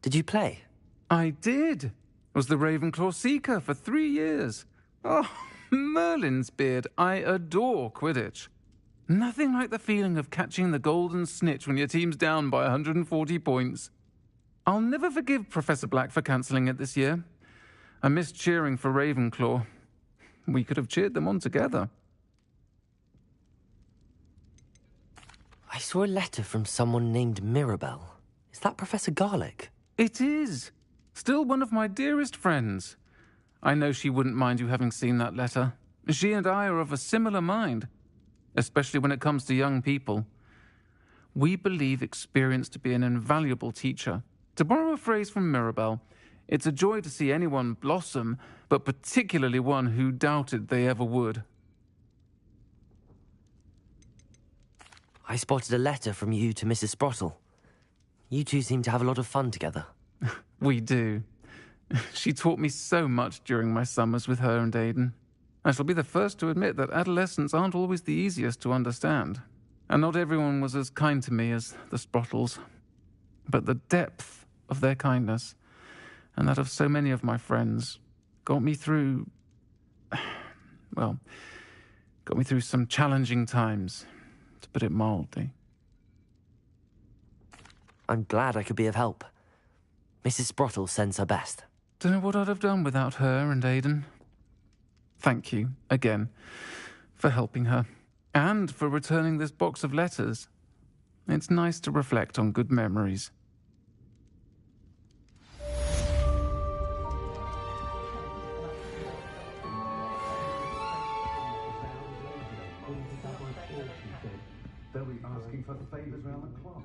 Did you play? I did. Was the Ravenclaw Seeker for 3 years. Oh, Merlin's beard. I adore Quidditch. Nothing like the feeling of catching the golden snitch when your team's down by 140 points. I'll never forgive Professor Black for cancelling it this year. I missed cheering for Ravenclaw. We could have cheered them on together. I saw a letter from someone named Mirabelle. Is that Professor Garlick? It is. Still one of my dearest friends. I know she wouldn't mind you having seen that letter. She and I are of a similar mind, especially when it comes to young people. We believe experience to be an invaluable teacher. To borrow a phrase from Mirabelle, it's a joy to see anyone blossom, but particularly one who doubted they ever would. I spotted a letter from you to Mrs. Sprottle. You two seem to have a lot of fun together. We do. She taught me so much during my summers with her and Aidan. I shall be the first to admit that adolescents aren't always the easiest to understand, and not everyone was as kind to me as the Sprottles. But the depth of their kindness, and that of so many of my friends, got me through some challenging times, to put it mildly. I'm glad I could be of help. Mrs. Sprottle sends her best. Don't know what I'd have done without her and Aidan. Thank you, again, for helping her, and for returning this box of letters. It's nice to reflect on good memories. They'll be asking for favours round the clock.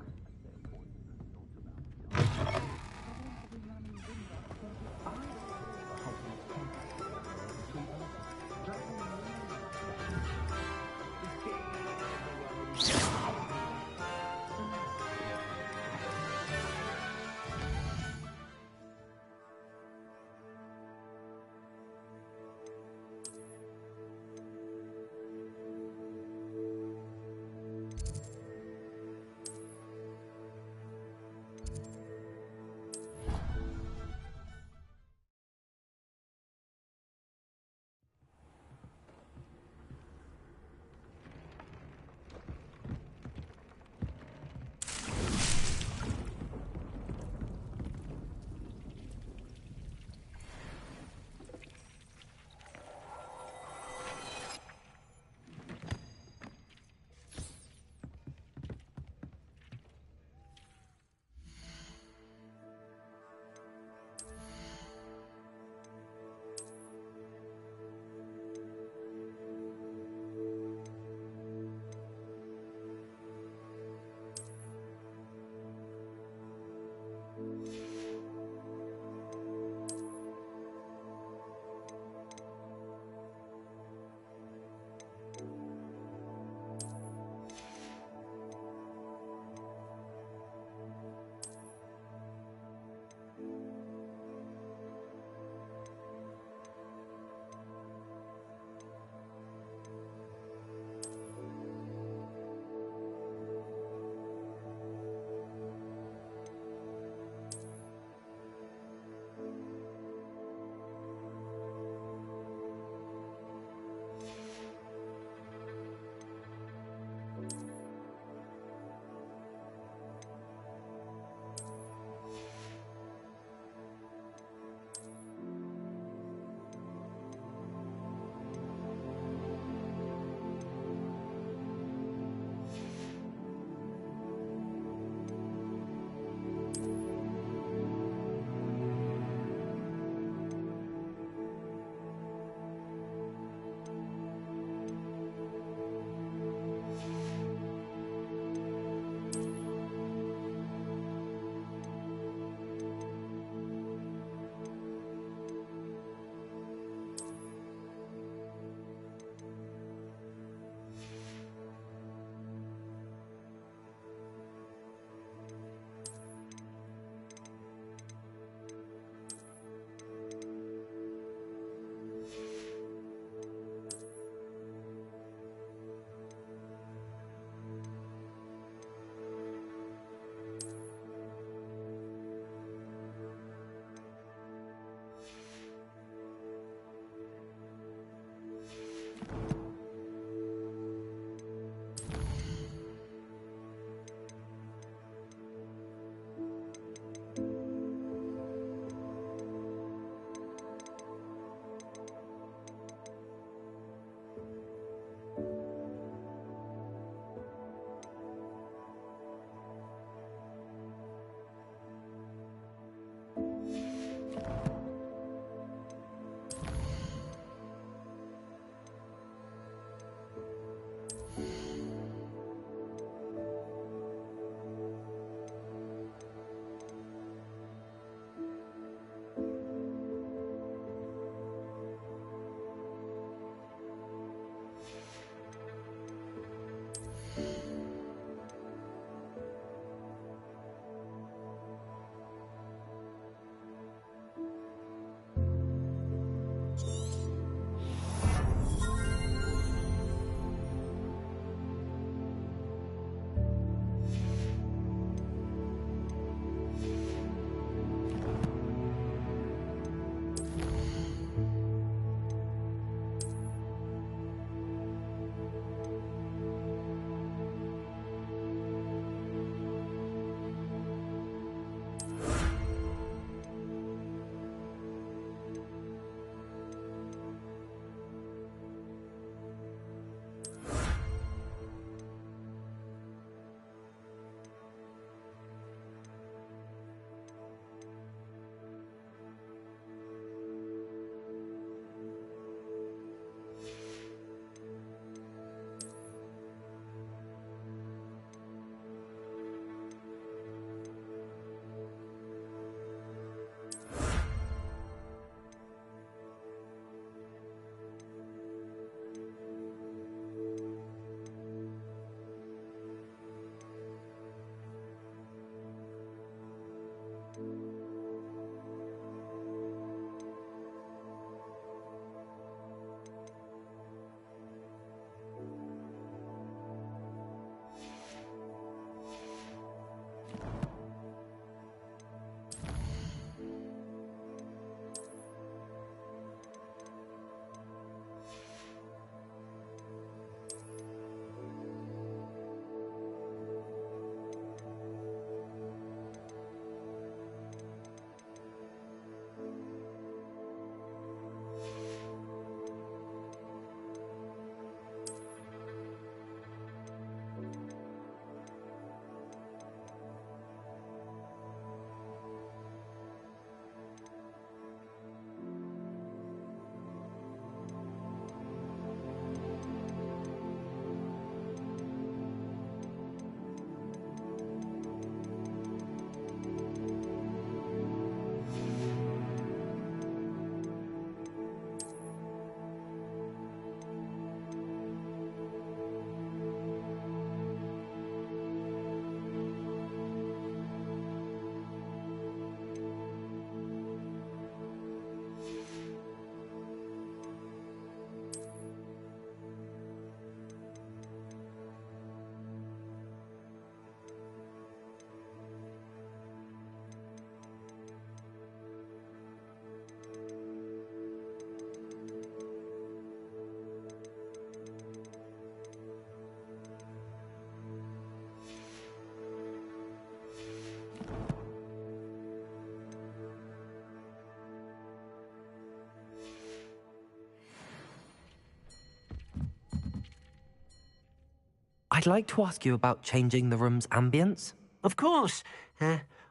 I'd like to ask you about changing the room's ambience. Of course.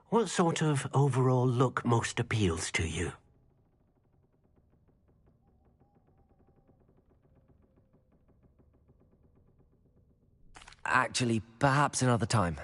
What sort of overall look most appeals to you? Actually, perhaps another time.